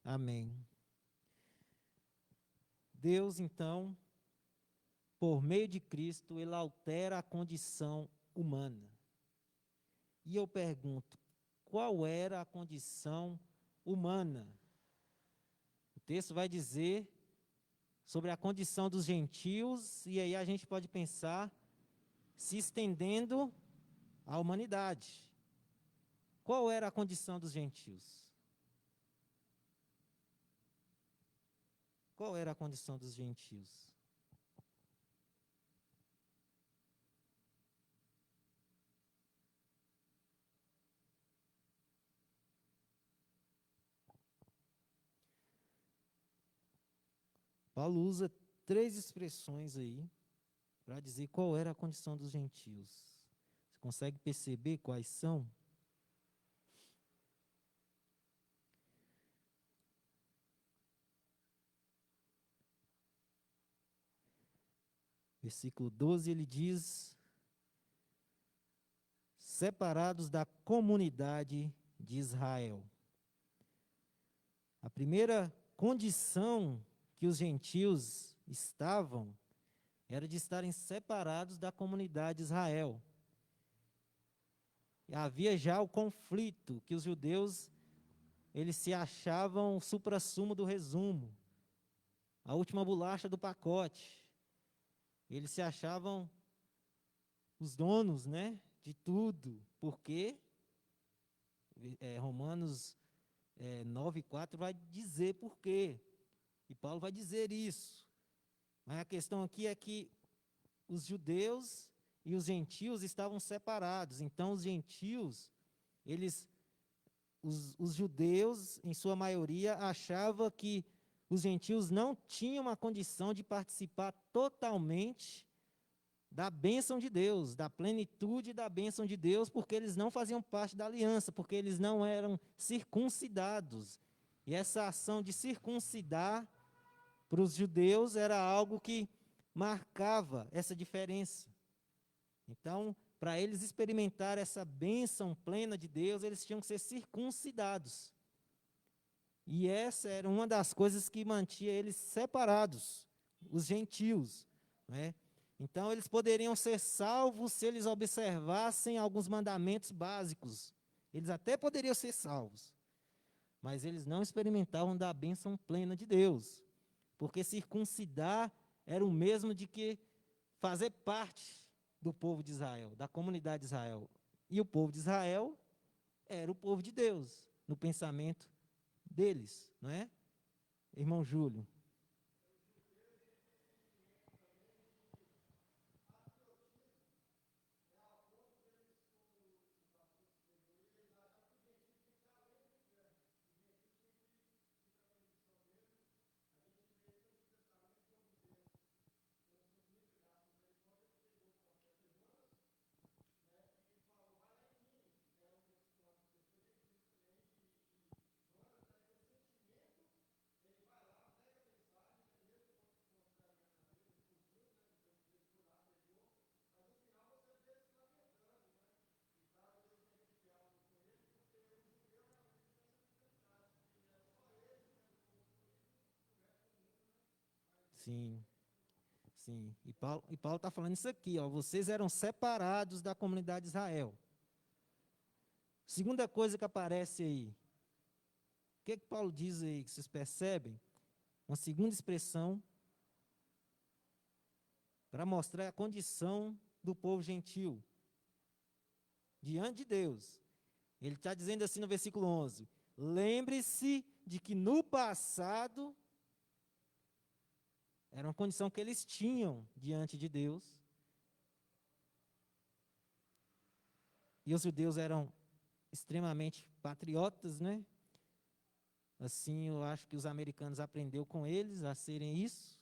Amém. Deus, então, por meio de Cristo, ele altera a condição humana. E eu pergunto, qual era a condição humana? O texto vai dizer sobre a condição dos gentios, e aí a gente pode pensar se estendendo à humanidade. Qual era a condição dos gentios? Qual era a condição dos gentios? Paulo usa 3 expressões aí para dizer qual era a condição dos gentios. Você consegue perceber quais são? Versículo 12, ele diz: separados da comunidade de Israel. A primeira condição que os gentios estavam era de estarem separados da comunidade de Israel. E havia já o conflito, que os judeus, eles se achavam o suprassumo do resumo, a última bolacha do pacote. Eles se achavam os donos, né, de tudo. Por quê? Romanos 9:4 vai dizer por quê. E Paulo vai dizer isso. Mas a questão aqui é que os judeus e os gentios estavam separados. Então, os gentios, os judeus, em sua maioria, achavam que os gentios não tinham a condição de participar totalmente da bênção de Deus, da plenitude da bênção de Deus, porque eles não faziam parte da aliança, porque eles não eram circuncidados. E essa ação de circuncidar para os judeus era algo que marcava essa diferença. Então, para eles experimentar essa bênção plena de Deus, eles tinham que ser circuncidados. E essa era uma das coisas que mantinha eles separados, os gentios, né? Então, eles poderiam ser salvos se eles observassem alguns mandamentos básicos. Eles até poderiam ser salvos, mas eles não experimentavam da bênção plena de Deus, porque circuncidar era o mesmo de que fazer parte do povo de Israel, da comunidade de Israel. E o povo de Israel era o povo de Deus, no pensamento deles, não é? Irmão Júlio. Sim, sim. E Paulo está falando isso aqui, ó. Vocês eram separados da comunidade de Israel. Segunda coisa que aparece aí. O que Paulo diz aí, que vocês percebem? Uma segunda expressão para mostrar a condição do povo gentil diante de Deus. Ele está dizendo assim no versículo 11: lembre-se de que no passado era uma condição que eles tinham diante de Deus. E os judeus eram extremamente patriotas, né? Assim, eu acho que os americanos aprenderam com eles a serem isso.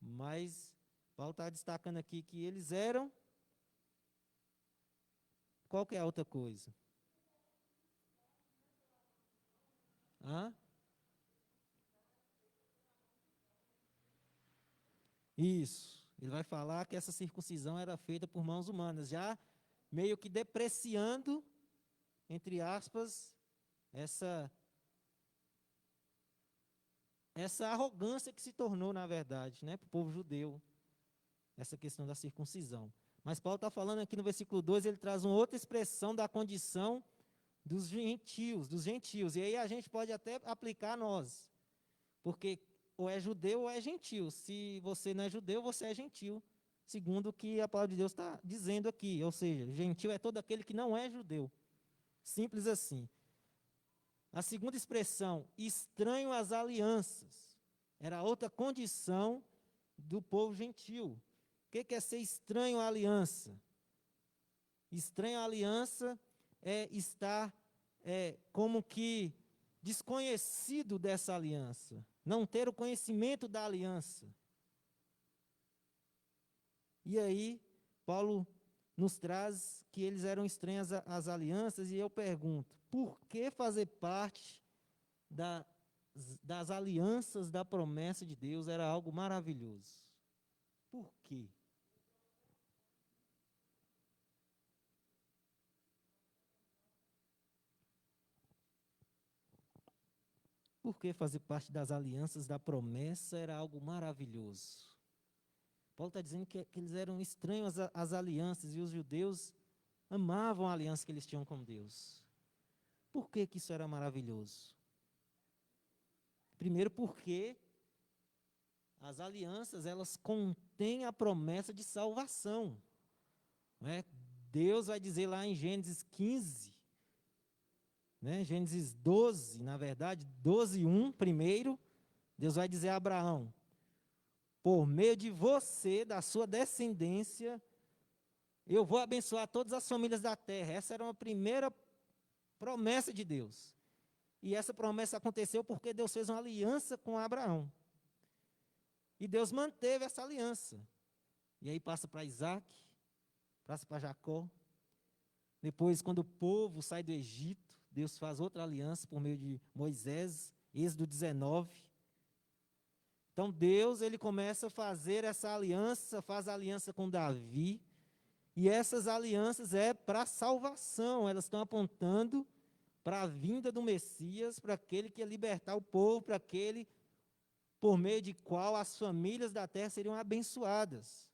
Mas Paulo está destacando aqui que eles eram. Qual que é a outra coisa? Hã? Isso. Ele vai falar que essa circuncisão era feita por mãos humanas, já meio que depreciando, entre aspas, essa arrogância que se tornou, na verdade, né, para o povo judeu, essa questão da circuncisão. Mas Paulo está falando aqui no versículo 2, ele traz uma outra expressão da condição dos gentios. E aí a gente pode até aplicar a nós, porque ou é judeu ou é gentil. Se você não é judeu, você é gentil, segundo o que a palavra de Deus está dizendo aqui. Ou seja, gentil é todo aquele que não é judeu. Simples assim. A segunda expressão, estranho às alianças, era outra condição do povo gentil. O que é ser estranho à aliança? Estranho à aliança é estar como que desconhecido dessa aliança, não ter o conhecimento da aliança. E aí, Paulo nos traz que eles eram estranhos às alianças, e eu pergunto, por que fazer parte das alianças da promessa de Deus era algo maravilhoso? Por quê? Por que fazer parte das alianças da promessa era algo maravilhoso? Paulo está dizendo que eles eram estranhos às alianças, e os judeus amavam a aliança que eles tinham com Deus. Por que que isso era maravilhoso? Primeiro porque as alianças, elas contêm a promessa de salvação. Não é? Deus vai dizer lá em Gênesis 15, né? Gênesis 12, na verdade, 12:1, primeiro, Deus vai dizer a Abraão: por meio de você, da sua descendência, eu vou abençoar todas as famílias da terra. Essa era uma primeira promessa de Deus. E essa promessa aconteceu porque Deus fez uma aliança com Abraão. E Deus manteve essa aliança. E aí passa para Isaac, passa para Jacó. Depois, quando o povo sai do Egito, Deus faz outra aliança por meio de Moisés, Êxodo 19. Então Deus, ele começa a fazer essa aliança, faz a aliança com Davi. E essas alianças é para salvação, elas estão apontando para a vinda do Messias, para aquele que ia libertar o povo, para aquele por meio de qual as famílias da terra seriam abençoadas.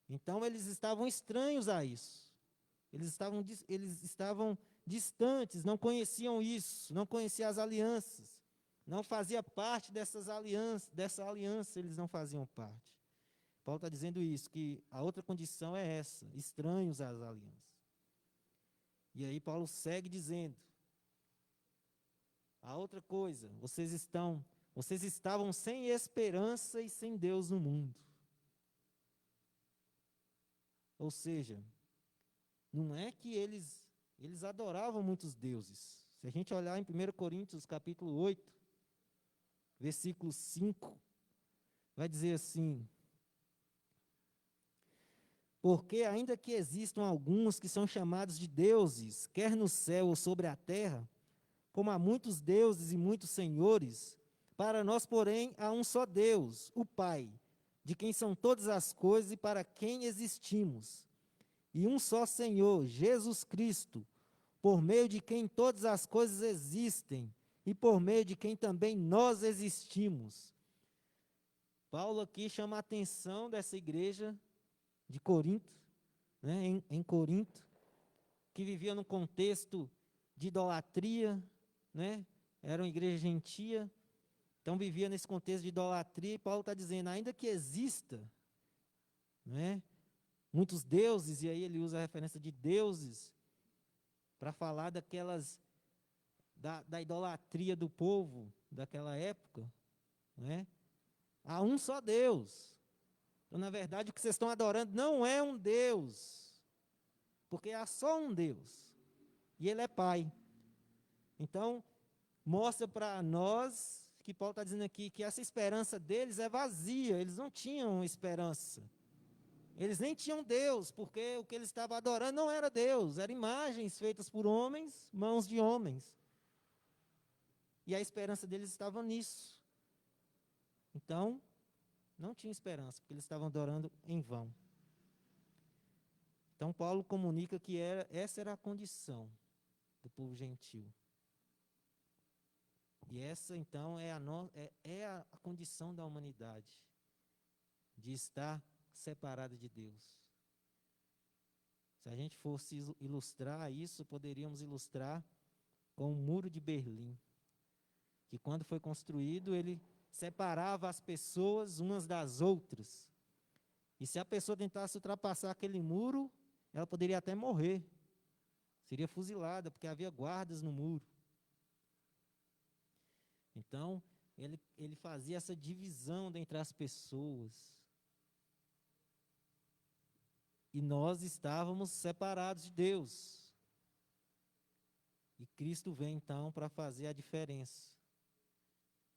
Então eles estavam estranhos a isso. Eles estavam distantes, não conheciam isso, não conheciam as alianças, não fazia parte dessa aliança, eles não faziam parte. Paulo está dizendo isso, que a outra condição é essa, estranhos às alianças. E aí Paulo segue dizendo, a outra coisa, vocês estavam sem esperança e sem Deus no mundo. Ou seja, não é que eles adoravam muitos deuses. Se a gente olhar em 1 Coríntios capítulo 8, versículo 5, vai dizer assim: porque ainda que existam alguns que são chamados de deuses, quer no céu ou sobre a terra, como há muitos deuses e muitos senhores, para nós, porém, há um só Deus, o Pai, de quem são todas as coisas e para quem existimos, e um só Senhor, Jesus Cristo, por meio de quem todas as coisas existem e por meio de quem também nós existimos. Paulo aqui chama a atenção dessa igreja de Corinto, né, em Corinto, que vivia num contexto de idolatria, né, era uma igreja gentia, então vivia nesse contexto de idolatria, e Paulo está dizendo, ainda que exista, né, muitos deuses, e aí ele usa a referência de deuses, para falar da idolatria do povo daquela época, né, há um só Deus. Então, na verdade, o que vocês estão adorando não é um Deus, porque há só um Deus, e Ele é Pai. Então, mostra para nós, que Paulo está dizendo aqui, que essa esperança deles é vazia, eles não tinham esperança. Eles nem tinham Deus, porque o que eles estavam adorando não era Deus, eram imagens feitas por homens, mãos de homens. E a esperança deles estava nisso. Então, não tinha esperança, porque eles estavam adorando em vão. Então, Paulo comunica que essa era a condição do povo gentil. E essa, então, é a condição da humanidade, de estar separada de Deus. Se a gente fosse ilustrar isso, poderíamos ilustrar com o Muro de Berlim, que quando foi construído, ele separava as pessoas umas das outras. E se a pessoa tentasse ultrapassar aquele muro, ela poderia até morrer. Seria fuzilada, porque havia guardas no muro. Então, ele fazia essa divisão entre as pessoas. E nós estávamos separados de Deus. E Cristo vem, então, para fazer a diferença.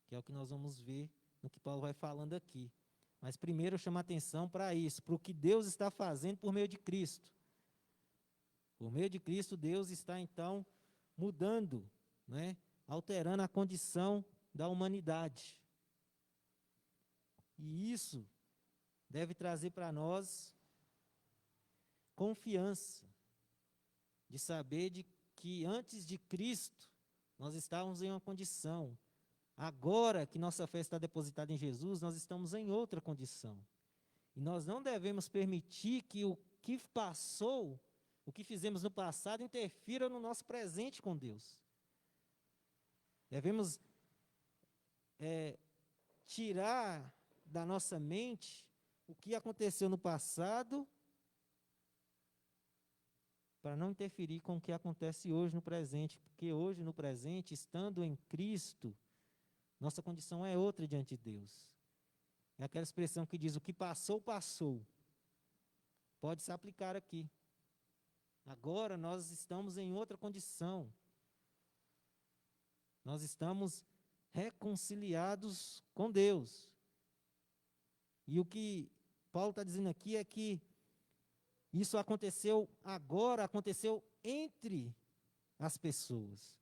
Que é o que nós vamos ver no que Paulo vai falando aqui. Mas primeiro eu chamo a atenção para isso, para o que Deus está fazendo por meio de Cristo. Por meio de Cristo, Deus está então mudando, né, alterando a condição da humanidade. E isso deve trazer para nós confiança, de saber de que antes de Cristo nós estávamos em uma condição. Agora que nossa fé está depositada em Jesus, nós estamos em outra condição. E nós não devemos permitir que o que passou, o que fizemos no passado, interfira no nosso presente com Deus. Devemos tirar da nossa mente o que aconteceu no passado para não interferir com o que acontece hoje no presente, porque hoje no presente, estando em Cristo, nossa condição é outra diante de Deus. É aquela expressão que diz: o que passou, passou. Pode se aplicar aqui. Agora nós estamos em outra condição. Nós estamos reconciliados com Deus. E o que Paulo está dizendo aqui é que isso aconteceu agora, aconteceu entre as pessoas.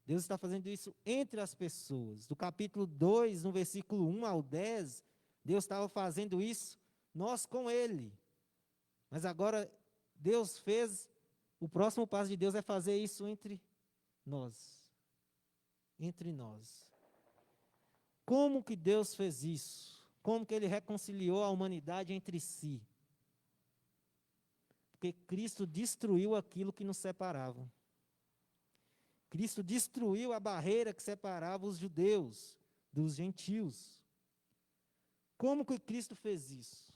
Deus está fazendo isso entre as pessoas. Do capítulo 2, no versículo 1 ao 10, Deus estava fazendo isso, nós com Ele. Mas agora Deus fez, o próximo passo de Deus é fazer isso entre nós. Entre nós. Como que Deus fez isso? Como que Ele reconciliou a humanidade entre si? Porque Cristo destruiu aquilo que nos separava. Cristo destruiu a barreira que separava os judeus dos gentios. Como que Cristo fez isso?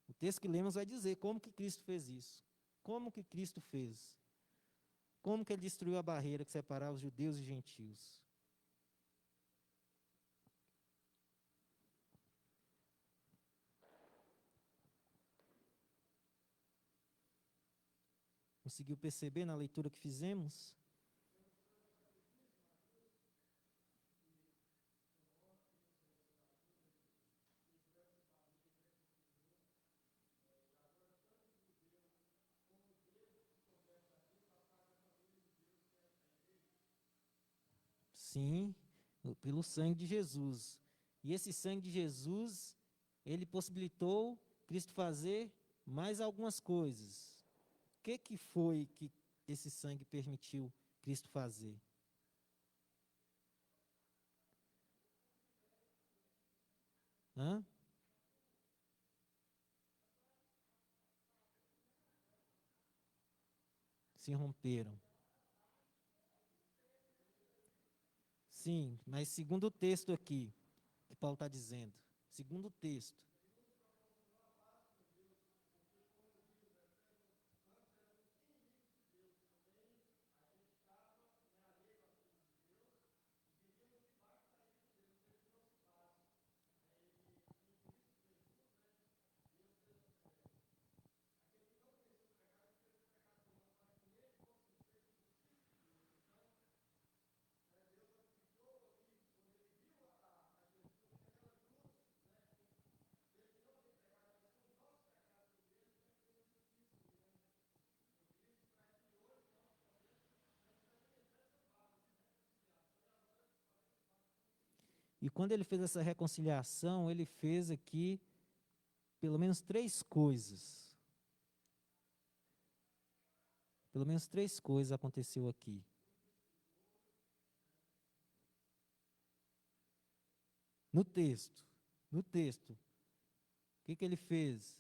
O texto que lemos vai dizer como que Cristo fez isso. Como que Cristo fez? Como que Ele destruiu a barreira que separava os judeus e gentios? Conseguiu perceber na leitura que fizemos? Sim, pelo sangue de Jesus. E esse sangue de Jesus, ele possibilitou Cristo fazer mais algumas coisas. O que foi que esse sangue permitiu Cristo fazer? Hã? Se romperam. Sim, mas segundo o texto aqui, que Paulo está dizendo. Segundo o texto. E quando ele fez essa reconciliação, ele fez aqui pelo menos 3 coisas. Pelo menos 3 coisas aconteceu aqui. No texto. O que ele fez?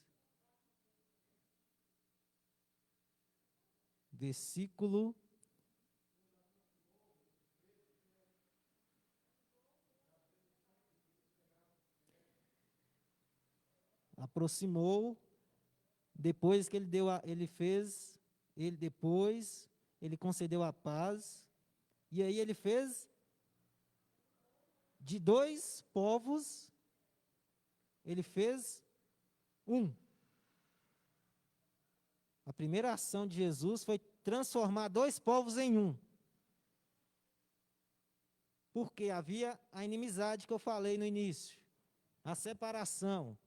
Versículo aproximou, depois que ele concedeu a paz, e aí ele fez de 2 povos, ele fez um. A primeira ação de Jesus foi transformar 2 povos em um. Porque havia a inimizade que eu falei no início, a separação.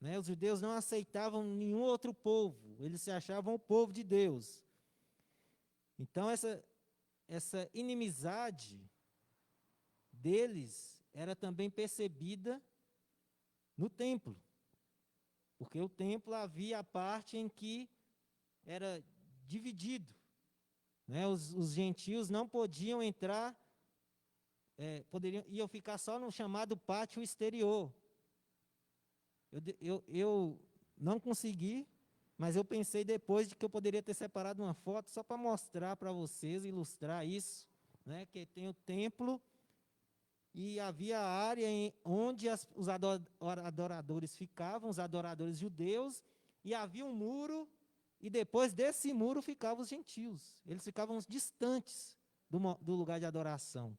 Né? Os judeus não aceitavam nenhum outro povo, eles se achavam o povo de Deus. Então, essa inimizade deles era também percebida no templo. Porque o templo havia a parte em que era dividido. Né? Os gentios não podiam entrar, iam ficar só no chamado pátio exterior. Eu não consegui, mas eu pensei depois de que eu poderia ter separado uma foto só para mostrar para vocês, ilustrar isso, né? Que tem o templo e havia a área onde os adoradores ficavam, os adoradores judeus, e havia um muro, e depois desse muro ficavam os gentios. Eles ficavam distantes do lugar de adoração.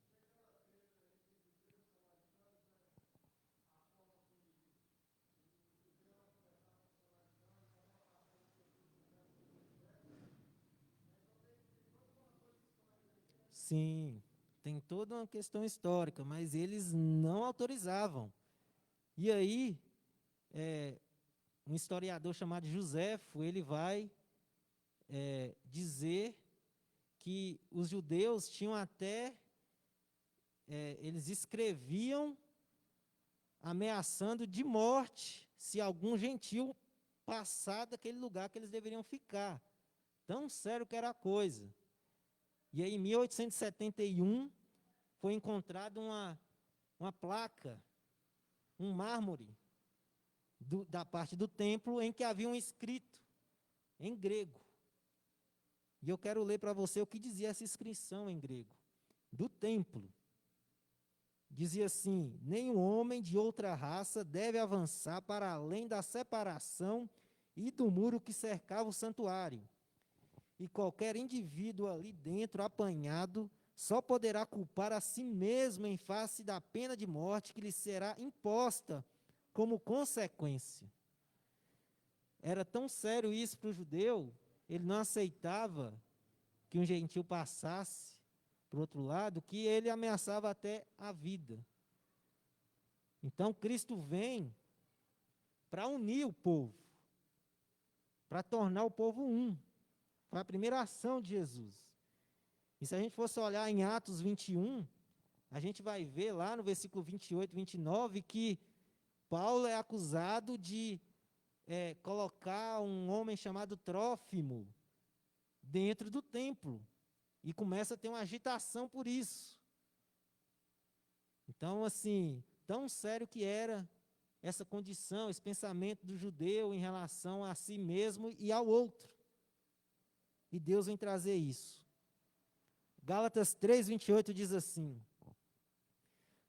Sim, tem toda uma questão histórica, mas eles não autorizavam. E aí, um historiador chamado Joséfo, ele vai dizer que os judeus tinham até, eles escreviam ameaçando de morte se algum gentio passar daquele lugar que eles deveriam ficar. Tão sério que era a coisa. E aí, em 1871, foi encontrada uma placa, um mármore, da parte do templo, em que havia um escrito em grego. E eu quero ler para você o que dizia essa inscrição em grego, do templo. Dizia assim: nenhum homem de outra raça deve avançar para além da separação e do muro que cercava o santuário. E qualquer indivíduo ali dentro apanhado só poderá culpar a si mesmo em face da pena de morte que lhe será imposta como consequência. Era tão sério isso para o judeu, ele não aceitava que um gentio passasse para o outro lado, que ele ameaçava até a vida. Então Cristo vem para unir o povo, para tornar o povo um. Foi a primeira ação de Jesus. E se a gente fosse olhar em Atos 21, a gente vai ver lá no versículo 28, 29, que Paulo é acusado de colocar um homem chamado Trófimo dentro do templo. E começa a ter uma agitação por isso. Então, assim, tão sério que era essa condição, esse pensamento do judeu em relação a si mesmo e ao outro. E Deus vem trazer isso. Gálatas 3:28 diz assim: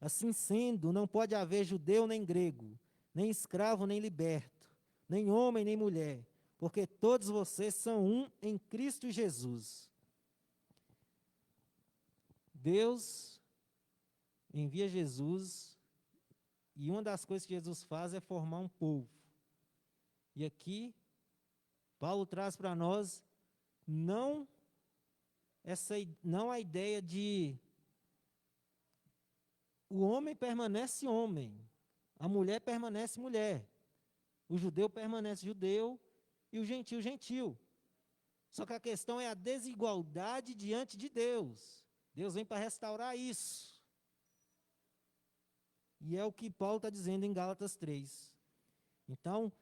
assim sendo, não pode haver judeu nem grego, nem escravo nem liberto, nem homem nem mulher, porque todos vocês são um em Cristo Jesus. Deus envia Jesus, e uma das coisas que Jesus faz é formar um povo. E aqui, Paulo traz para nós não a ideia de o homem permanece homem, a mulher permanece mulher, o judeu permanece judeu e o gentio gentil. Só que a questão é a desigualdade diante de Deus. Deus vem para restaurar isso. E é o que Paulo está dizendo em Gálatas 3. Então,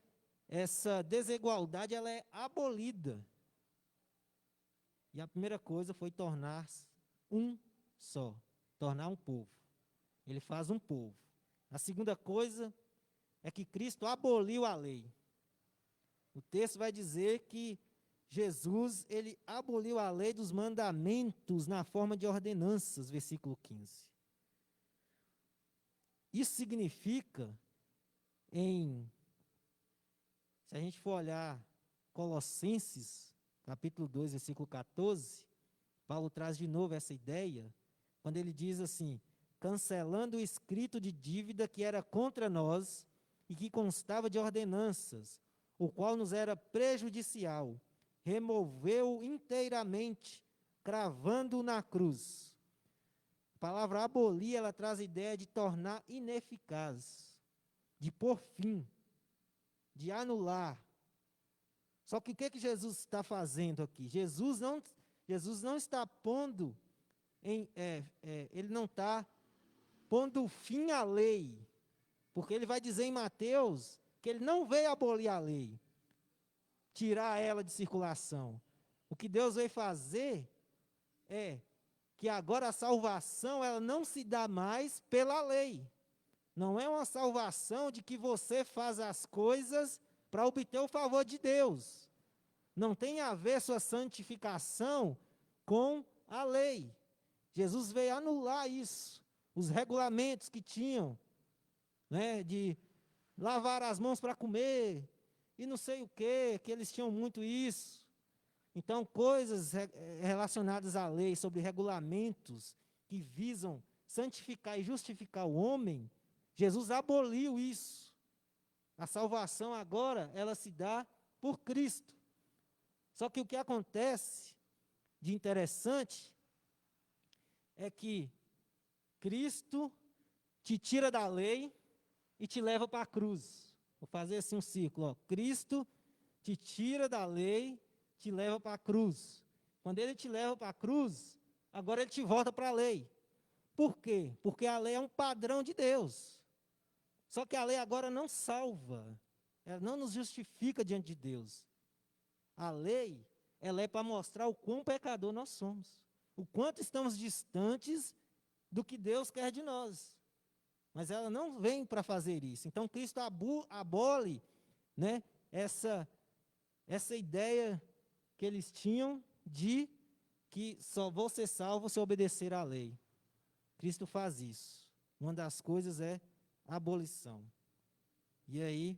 essa desigualdade ela é abolida. E a primeira coisa foi tornar um só, tornar um povo. Ele faz um povo. A segunda coisa é que Cristo aboliu a lei. O texto vai dizer que Jesus, ele aboliu a lei dos mandamentos na forma de ordenanças, versículo 15. Isso significa, se a gente for olhar Colossenses, capítulo 2, versículo 14, Paulo traz de novo essa ideia, quando ele diz assim: cancelando o escrito de dívida que era contra nós e que constava de ordenanças, o qual nos era prejudicial, removeu-o inteiramente, cravando-o na cruz. A palavra abolir, ela traz a ideia de tornar ineficaz, de pôr fim, de anular. Só que o que Jesus está fazendo aqui? Jesus não está pondo, ele não está pondo fim à lei, porque ele vai dizer em Mateus que ele não veio abolir a lei, tirar ela de circulação. O que Deus veio fazer é que agora a salvação ela não se dá mais pela lei. Não é uma salvação de que você faz as coisas para obter o favor de Deus. Não tem a ver sua santificação com a lei. Jesus veio anular isso. Os regulamentos que tinham, né, de lavar as mãos para comer, e não sei o quê, que eles tinham muito isso. Então, coisas relacionadas à lei, sobre regulamentos que visam santificar e justificar o homem, Jesus aboliu isso. A salvação agora, ela se dá por Cristo. Só que o que acontece de interessante é que Cristo te tira da lei e te leva para a cruz. Vou fazer assim um círculo. Ó. Cristo te tira da lei, te leva para a cruz. Quando ele te leva para a cruz, agora ele te volta para a lei. Por quê? Porque a lei é um padrão de Deus. Só que a lei agora não salva. Ela não nos justifica diante de Deus. A lei, ela é para mostrar o quão pecador nós somos. O quanto estamos distantes do que Deus quer de nós. Mas ela não vem para fazer isso. Então, Cristo abole, né, essa ideia que eles tinham de que só vou ser salvo se obedecer à lei. Cristo faz isso. Uma das coisas é a abolição. E aí,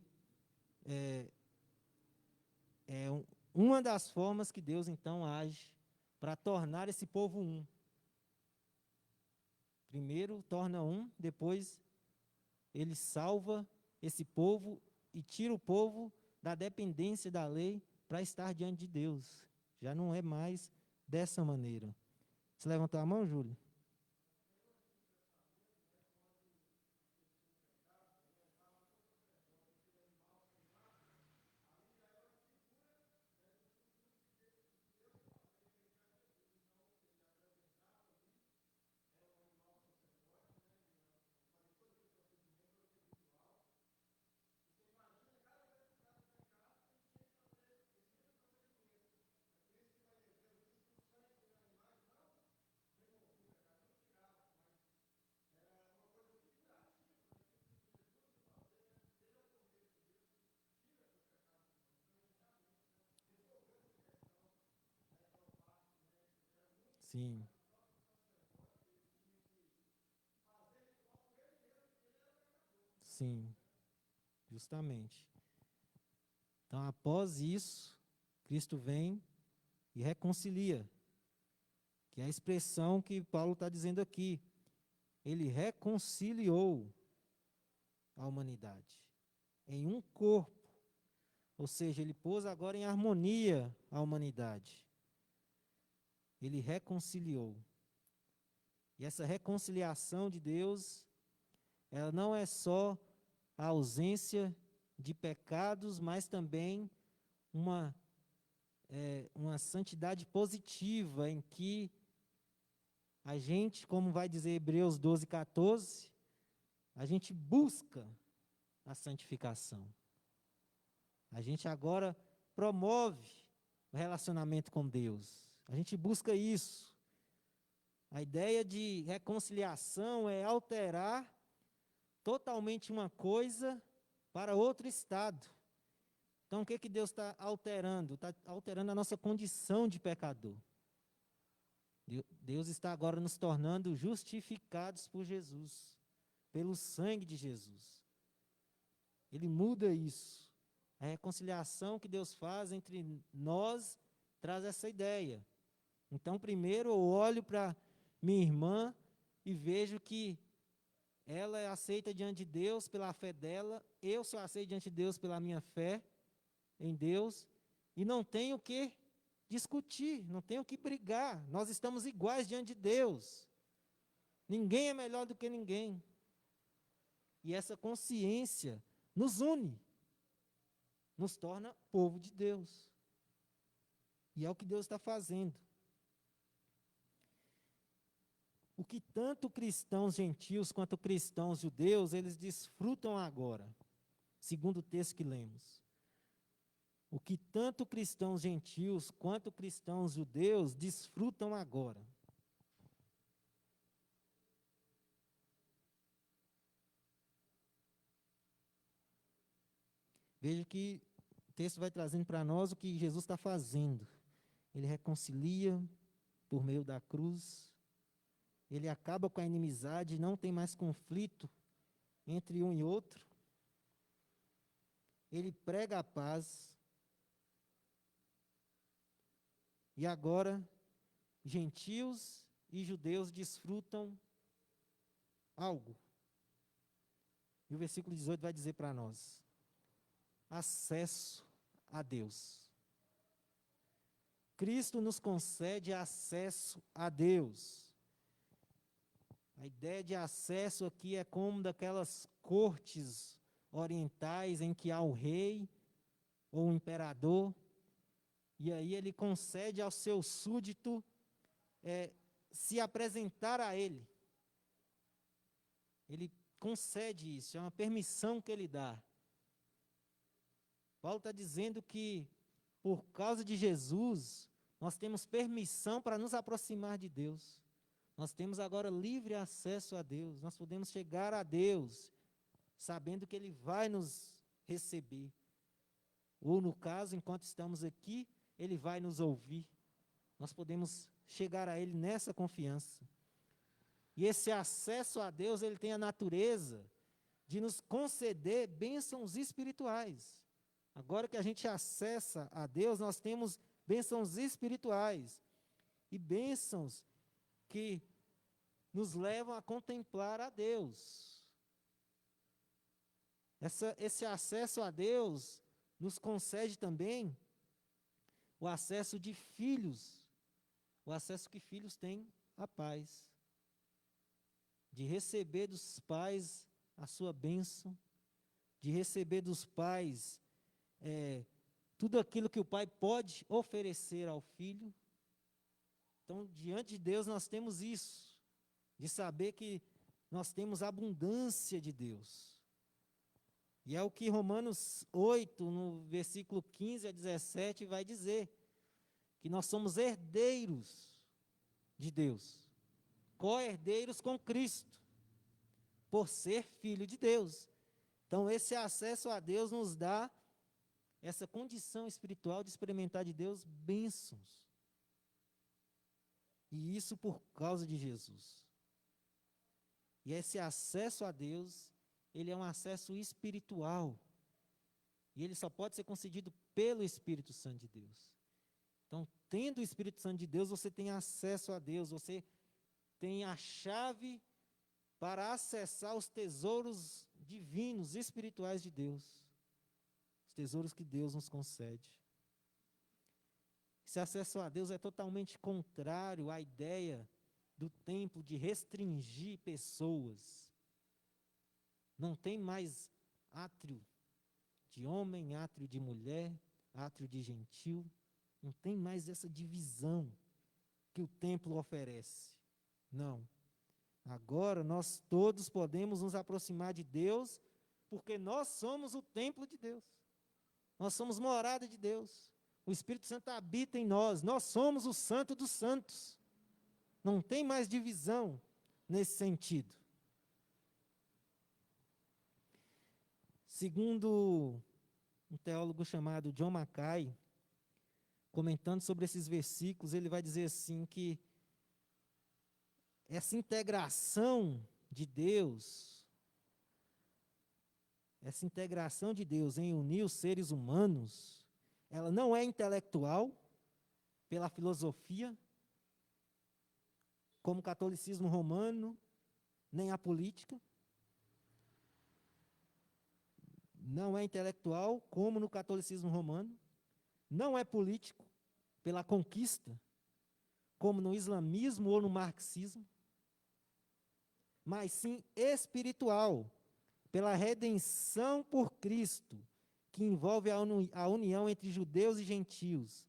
uma das formas que Deus, então, age para tornar esse povo um. Primeiro torna um, depois ele salva esse povo e tira o povo da dependência da lei para estar diante de Deus. Já não é mais dessa maneira. Você levantou a mão, Júlio? Sim. Sim, justamente. Então, após isso, Cristo vem e reconcilia, que é a expressão que Paulo está dizendo aqui. Ele reconciliou a humanidade em um corpo, ou seja, ele pôs agora em harmonia a humanidade. Ele reconciliou. E essa reconciliação de Deus, ela não é só a ausência de pecados, mas também uma santidade positiva, em que a gente, como vai dizer Hebreus 12, 14, a gente busca a santificação. A gente agora promove o relacionamento com Deus. A gente busca isso. A ideia de reconciliação é alterar totalmente uma coisa para outro estado. Então, o que Deus está alterando? Está alterando a nossa condição de pecador. Deus está agora nos tornando justificados por Jesus, pelo sangue de Jesus. Ele muda isso. A reconciliação que Deus faz entre nós traz essa ideia. Então, primeiro eu olho para minha irmã e vejo que ela é aceita diante de Deus pela fé dela, eu sou aceito diante de Deus pela minha fé em Deus, e não tenho o que discutir, não tenho o que brigar, nós estamos iguais diante de Deus. Ninguém é melhor do que ninguém. E essa consciência nos une, nos torna povo de Deus. E é o que Deus está fazendo. O que tanto cristãos gentios quanto cristãos judeus, eles desfrutam agora, segundo o texto que lemos. O que tanto cristãos gentios quanto cristãos judeus desfrutam agora. Veja que o texto vai trazendo para nós o que Jesus está fazendo. Ele reconcilia por meio da cruz, ele acaba com a inimizade, não tem mais conflito entre um e outro. Ele prega a paz. E agora, gentios e judeus desfrutam algo. E o versículo 18 vai dizer para nós: acesso a Deus. Cristo nos concede acesso a Deus. A ideia de acesso aqui é como daquelas cortes orientais em que há o rei ou o imperador, e aí ele concede ao seu súdito se apresentar a ele. Ele concede isso, é uma permissão que ele dá. Paulo está dizendo que, por causa de Jesus, nós temos permissão para nos aproximar de Deus. Nós temos agora livre acesso a Deus. Nós podemos chegar a Deus, sabendo que Ele vai nos receber. Ou, no caso, enquanto estamos aqui, Ele vai nos ouvir. Nós podemos chegar a Ele nessa confiança. E esse acesso a Deus, ele tem a natureza de nos conceder bênçãos espirituais. Agora que a gente acessa a Deus, nós temos bênçãos espirituais. E bênçãos que nos levam a contemplar a Deus. Esse acesso a Deus nos concede também o acesso de filhos, o acesso que filhos têm à paz, de receber dos pais a sua bênção, de receber dos pais tudo aquilo que o pai pode oferecer ao filho. Então, diante de Deus, nós temos isso, de saber que nós temos abundância de Deus. E é o que Romanos 8, no versículo 15 a 17, vai dizer, que nós somos herdeiros de Deus, co-herdeiros com Cristo, por ser filho de Deus. Então, esse acesso a Deus nos dá essa condição espiritual de experimentar de Deus bênçãos. E isso por causa de Jesus. E esse acesso a Deus, ele é um acesso espiritual. E ele só pode ser concedido pelo Espírito Santo de Deus. Então, tendo o Espírito Santo de Deus, você tem acesso a Deus, você tem a chave para acessar os tesouros divinos, espirituais de Deus. Os tesouros que Deus nos concede. Esse acesso a Deus é totalmente contrário à ideia do templo de restringir pessoas. Não tem mais átrio de homem, átrio de mulher, átrio de gentil. Não tem mais essa divisão que o templo oferece. Não. Agora nós todos podemos nos aproximar de Deus, porque nós somos o templo de Deus. Nós somos morada de Deus. O Espírito Santo habita em nós. Nós somos o santo dos santos. Não tem mais divisão nesse sentido. Segundo um teólogo chamado John Mackay, comentando sobre esses versículos, ele vai dizer assim que essa integração de Deus em unir os seres humanos, ela não é intelectual, pela filosofia, como o catolicismo romano, nem a política. Não é intelectual, como no catolicismo romano. Não é político, pela conquista, como no islamismo ou no marxismo. Mas sim espiritual, pela redenção por Cristo, que envolve a união entre judeus e gentios,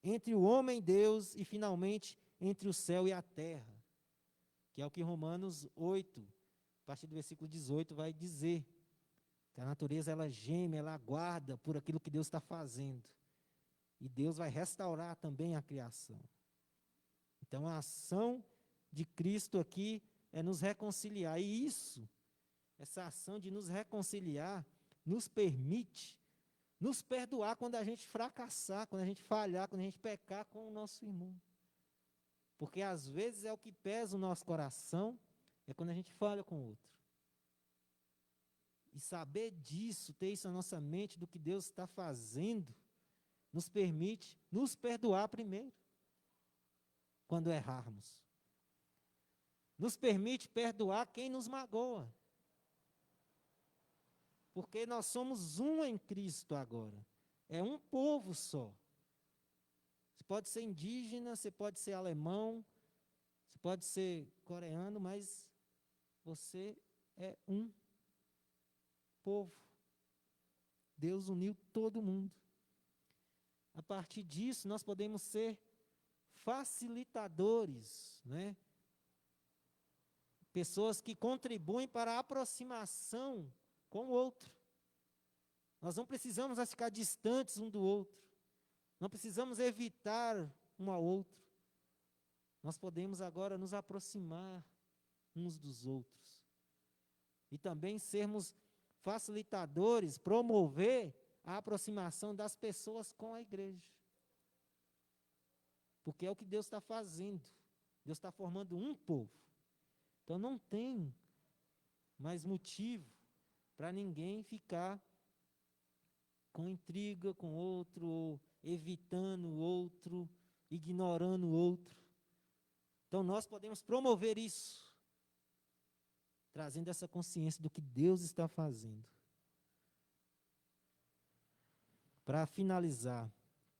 entre o homem e Deus e, finalmente, entre o céu e a terra, que é o que Romanos 8, a partir do versículo 18, vai dizer, que a natureza ela geme, ela aguarda por aquilo que Deus está fazendo, e Deus vai restaurar também a criação. Então, a ação de Cristo aqui é nos reconciliar, e essa ação de nos reconciliar, nos permite nos perdoar quando a gente fracassar, quando a gente falhar, quando a gente pecar com o nosso irmão. Porque às vezes é o que pesa o nosso coração, é quando a gente falha com o outro. E saber disso, ter isso na nossa mente, do que Deus está fazendo, nos permite nos perdoar primeiro, quando errarmos. Nos permite perdoar quem nos magoa. Porque nós somos um em Cristo agora. É um povo só. Você pode ser indígena, você pode ser alemão, você pode ser coreano, mas você é um povo. Deus uniu todo mundo. A partir disso, nós podemos ser facilitadores, né? Pessoas que contribuem para a aproximação com o outro. Nós não precisamos ficar distantes um do outro. Não precisamos evitar um ao outro. Nós podemos agora nos aproximar uns dos outros. E também sermos facilitadores, promover a aproximação das pessoas com a igreja. Porque é o que Deus está fazendo. Deus está formando um povo. Então não tem mais motivo para ninguém ficar com intriga com o outro, ou evitando o outro, ignorando o outro. Então nós podemos promover isso, trazendo essa consciência do que Deus está fazendo. Para finalizar,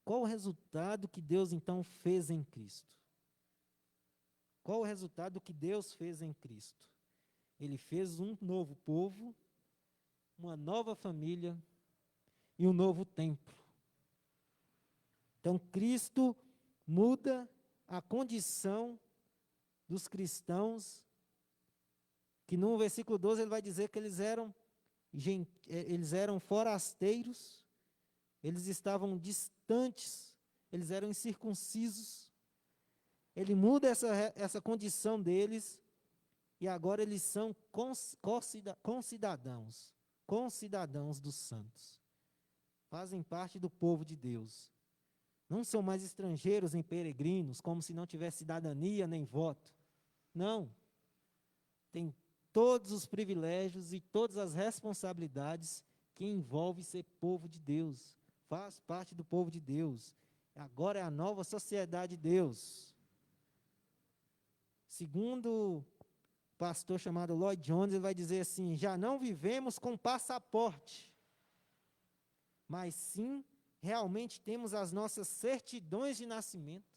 qual o resultado que Deus então fez em Cristo? Qual o resultado que Deus fez em Cristo? Ele fez um novo povo, uma nova família e um novo templo. Então, Cristo muda a condição dos cristãos, que no versículo 12 ele vai dizer que eles eram forasteiros, eles estavam distantes, eles eram incircuncisos. Ele muda essa condição deles, e agora eles são concidadãos dos santos. Fazem parte do povo de Deus. Não são mais estrangeiros nem peregrinos, como se não tivesse cidadania nem voto. Não. Tem todos os privilégios e todas as responsabilidades que envolve ser povo de Deus. Faz parte do povo de Deus. Agora é a nova sociedade de Deus. Segundo pastor chamado Lloyd Jones, ele vai dizer assim: já não vivemos com passaporte, mas sim realmente temos as nossas certidões de nascimento.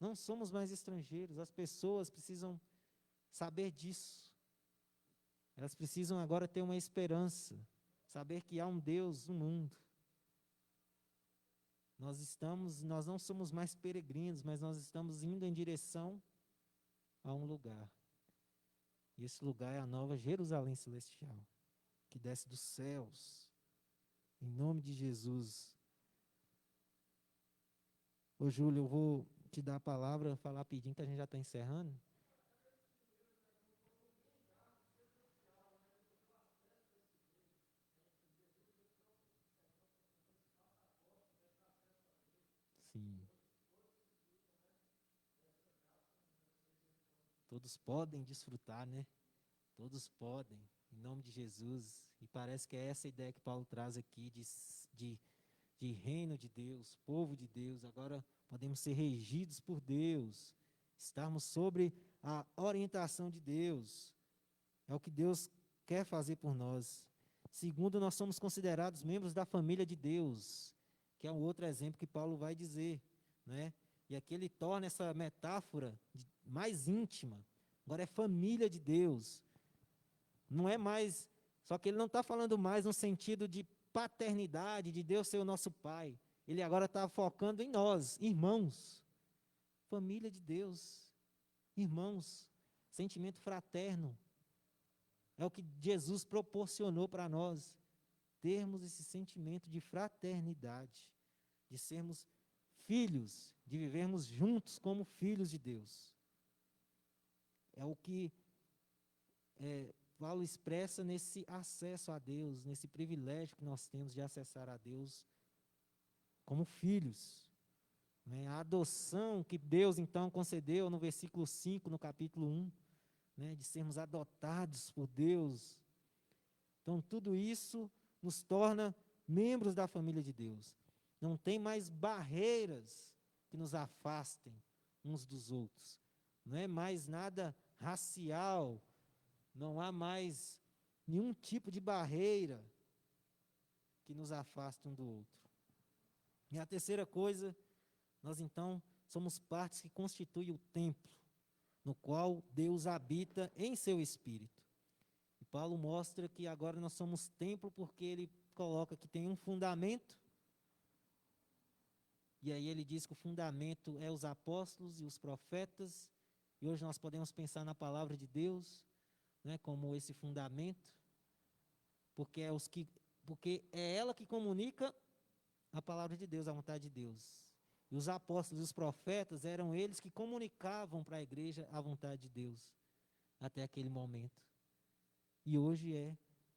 Não somos mais estrangeiros, as pessoas precisam saber disso. Elas precisam agora ter uma esperança, saber que há um Deus no mundo. Nós não somos mais peregrinos, mas nós estamos indo em direção a um lugar. E esse lugar é a nova Jerusalém celestial, que desce dos céus, em nome de Jesus. Ô Júlio, eu vou te dar a palavra, falar pedindo, que a gente já está encerrando. Sim. Todos podem desfrutar, né? Todos podem, em nome de Jesus. E parece que é essa ideia que Paulo traz aqui de reino de Deus, povo de Deus. Agora podemos ser regidos por Deus, estarmos sobre a orientação de Deus. É o que Deus quer fazer por nós. Segundo, nós somos considerados membros da família de Deus, que é um outro exemplo que Paulo vai dizer, né? E aqui ele torna essa metáfora mais íntima. Agora é família de Deus. Não é mais, só que ele não está falando mais no sentido de paternidade, de Deus ser o nosso pai. Ele agora está focando em nós, irmãos. Família de Deus, irmãos, sentimento fraterno. É o que Jesus proporcionou para nós, termos esse sentimento de fraternidade, de sermos filhos, de vivermos juntos como filhos de Deus. É o que Paulo expressa nesse acesso a Deus, nesse privilégio que nós temos de acessar a Deus como filhos. Né? A adoção que Deus, então, concedeu no versículo 5, no capítulo 1, né? De sermos adotados por Deus. Então, tudo isso nos torna membros da família de Deus. Não tem mais barreiras que nos afastem uns dos outros. Não é mais nada racial, não há mais nenhum tipo de barreira que nos afaste um do outro. E a terceira coisa, nós então somos partes que constituem o templo, no qual Deus habita em seu Espírito. E Paulo mostra que agora nós somos templo porque ele coloca que tem um fundamento, e aí ele diz que o fundamento é os apóstolos e os profetas, e hoje nós podemos pensar na palavra de Deus, né, como esse fundamento, porque é ela que comunica a palavra de Deus, a vontade de Deus. E os apóstolos e os profetas eram eles que comunicavam para a igreja a vontade de Deus, até aquele momento. E hoje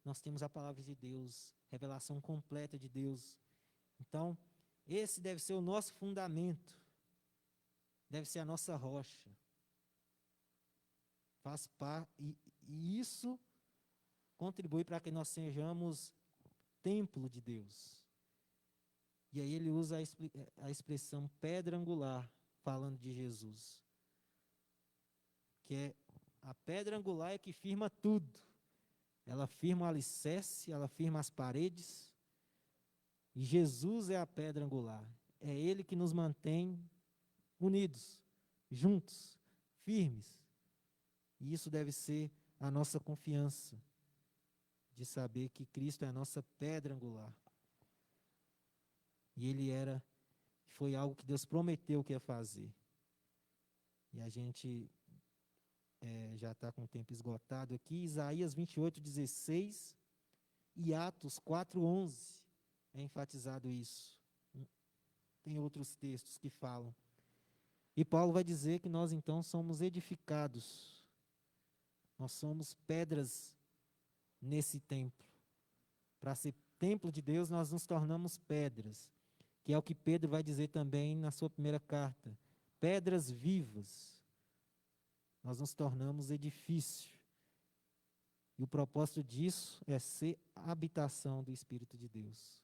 nós temos a palavra de Deus, revelação completa de Deus. Então, esse deve ser o nosso fundamento, deve ser a nossa rocha. Faz parte, e isso contribui para que nós sejamos templo de Deus. E aí ele usa a expressão pedra angular, falando de Jesus. Que é a pedra angular é que firma tudo. Ela firma o alicerce, ela firma as paredes. E Jesus é a pedra angular. É Ele que nos mantém unidos, juntos, firmes. E isso deve ser a nossa confiança, de saber que Cristo é a nossa pedra angular. E Ele foi algo que Deus prometeu que ia fazer. E a gente já está com o tempo esgotado aqui. Isaías 28:16 e Atos 4:11 é enfatizado isso. Tem outros textos que falam. E Paulo vai dizer que nós então somos edificados. Nós somos pedras nesse templo. Para ser templo de Deus, nós nos tornamos pedras, que é o que Pedro vai dizer também na sua primeira carta. Pedras vivas. Nós nos tornamos edifício. E o propósito disso é ser a habitação do Espírito de Deus.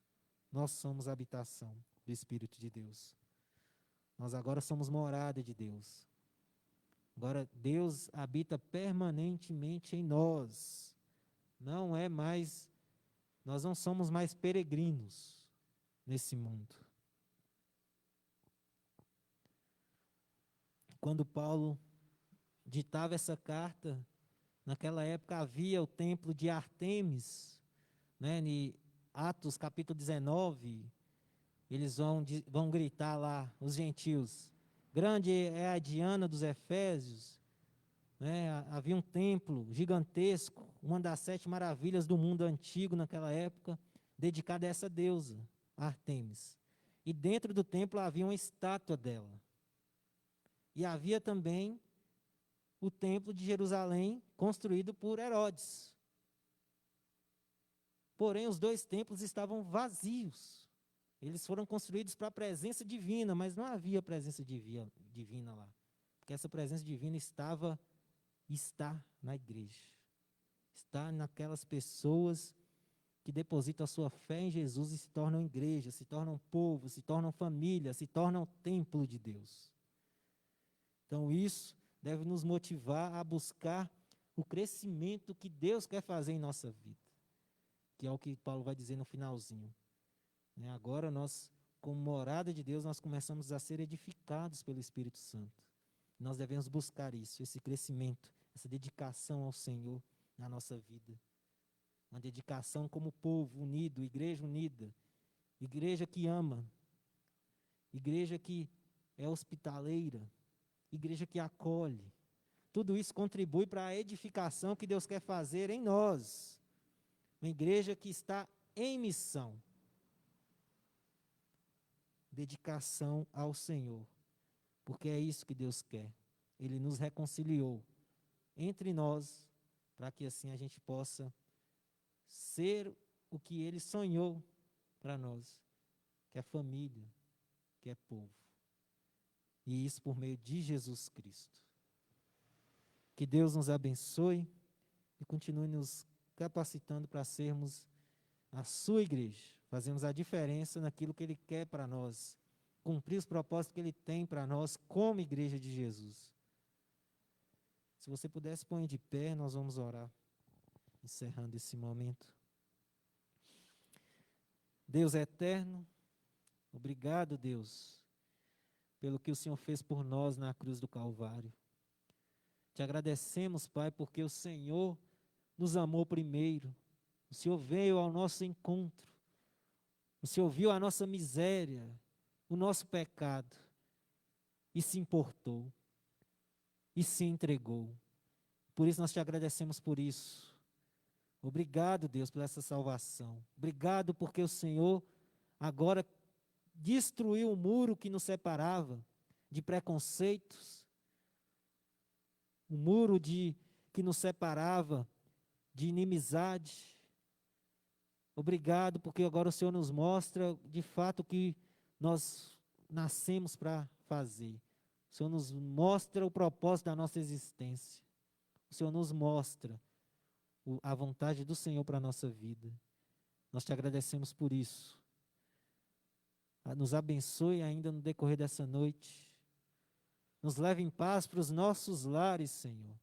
Nós somos a habitação do Espírito de Deus. Nós agora somos morada de Deus. Agora Deus habita permanentemente em nós. Nós não somos mais peregrinos nesse mundo. Quando Paulo ditava essa carta, naquela época havia o templo de Artemis, né, em Atos capítulo 19, eles vão gritar lá, os gentios, grande é a Diana dos Efésios, né, havia um templo gigantesco, uma das 7 maravilhas do mundo antigo naquela época, dedicada a essa deusa, Artemis. E dentro do templo havia uma estátua dela. E havia também o templo de Jerusalém, construído por Herodes. Porém, os 2 templos estavam vazios. Eles foram construídos para a presença divina, mas não havia presença divina lá. Porque essa presença divina está na igreja. Está naquelas pessoas que depositam a sua fé em Jesus e se tornam igreja, se tornam povo, se tornam família, se tornam templo de Deus. Então isso deve nos motivar a buscar o crescimento que Deus quer fazer em nossa vida, que é o que Paulo vai dizer no finalzinho. Agora nós, como morada de Deus, nós começamos a ser edificados pelo Espírito Santo. Nós devemos buscar isso, esse crescimento, essa dedicação ao Senhor na nossa vida. Uma dedicação como povo unido, igreja unida, igreja que ama, igreja que é hospitaleira, igreja que acolhe. Tudo isso contribui para a edificação que Deus quer fazer em nós. Uma igreja que está em missão. Dedicação ao Senhor. Porque é isso que Deus quer. Ele nos reconciliou entre nós para que assim a gente possa ser o que Ele sonhou para nós, que é família, que é povo. E isso por meio de Jesus Cristo. Que Deus nos abençoe e continue nos capacitando para sermos a sua igreja, fazemos a diferença naquilo que Ele quer para nós, cumprir os propósitos que Ele tem para nós como igreja de Jesus. Se você pudesse, põe de pé, nós vamos orar, encerrando esse momento. Deus eterno, obrigado, Deus, pelo que o Senhor fez por nós na cruz do Calvário. Te agradecemos, Pai, porque o Senhor nos amou primeiro. O Senhor veio ao nosso encontro. O Senhor viu a nossa miséria, o nosso pecado, e se importou, e se entregou. Por isso nós te agradecemos por isso. Obrigado, Deus, por essa salvação. Obrigado porque o Senhor agora destruiu o muro que nos separava de preconceitos, o muro que nos separava de inimizade. Obrigado porque agora o Senhor nos mostra de fato o que nós nascemos para fazer. O Senhor nos mostra o propósito da nossa existência. O Senhor nos mostra a vontade do Senhor para a nossa vida. Nós te agradecemos por isso. Nos abençoe ainda no decorrer dessa noite. Nos leve em paz para os nossos lares, Senhor,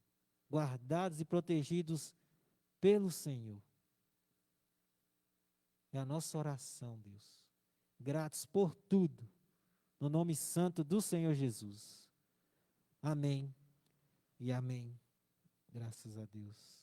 guardados e protegidos pelo Senhor. É a nossa oração, Deus. Gratos por tudo, no nome santo do Senhor Jesus. Amém e amém. Graças a Deus.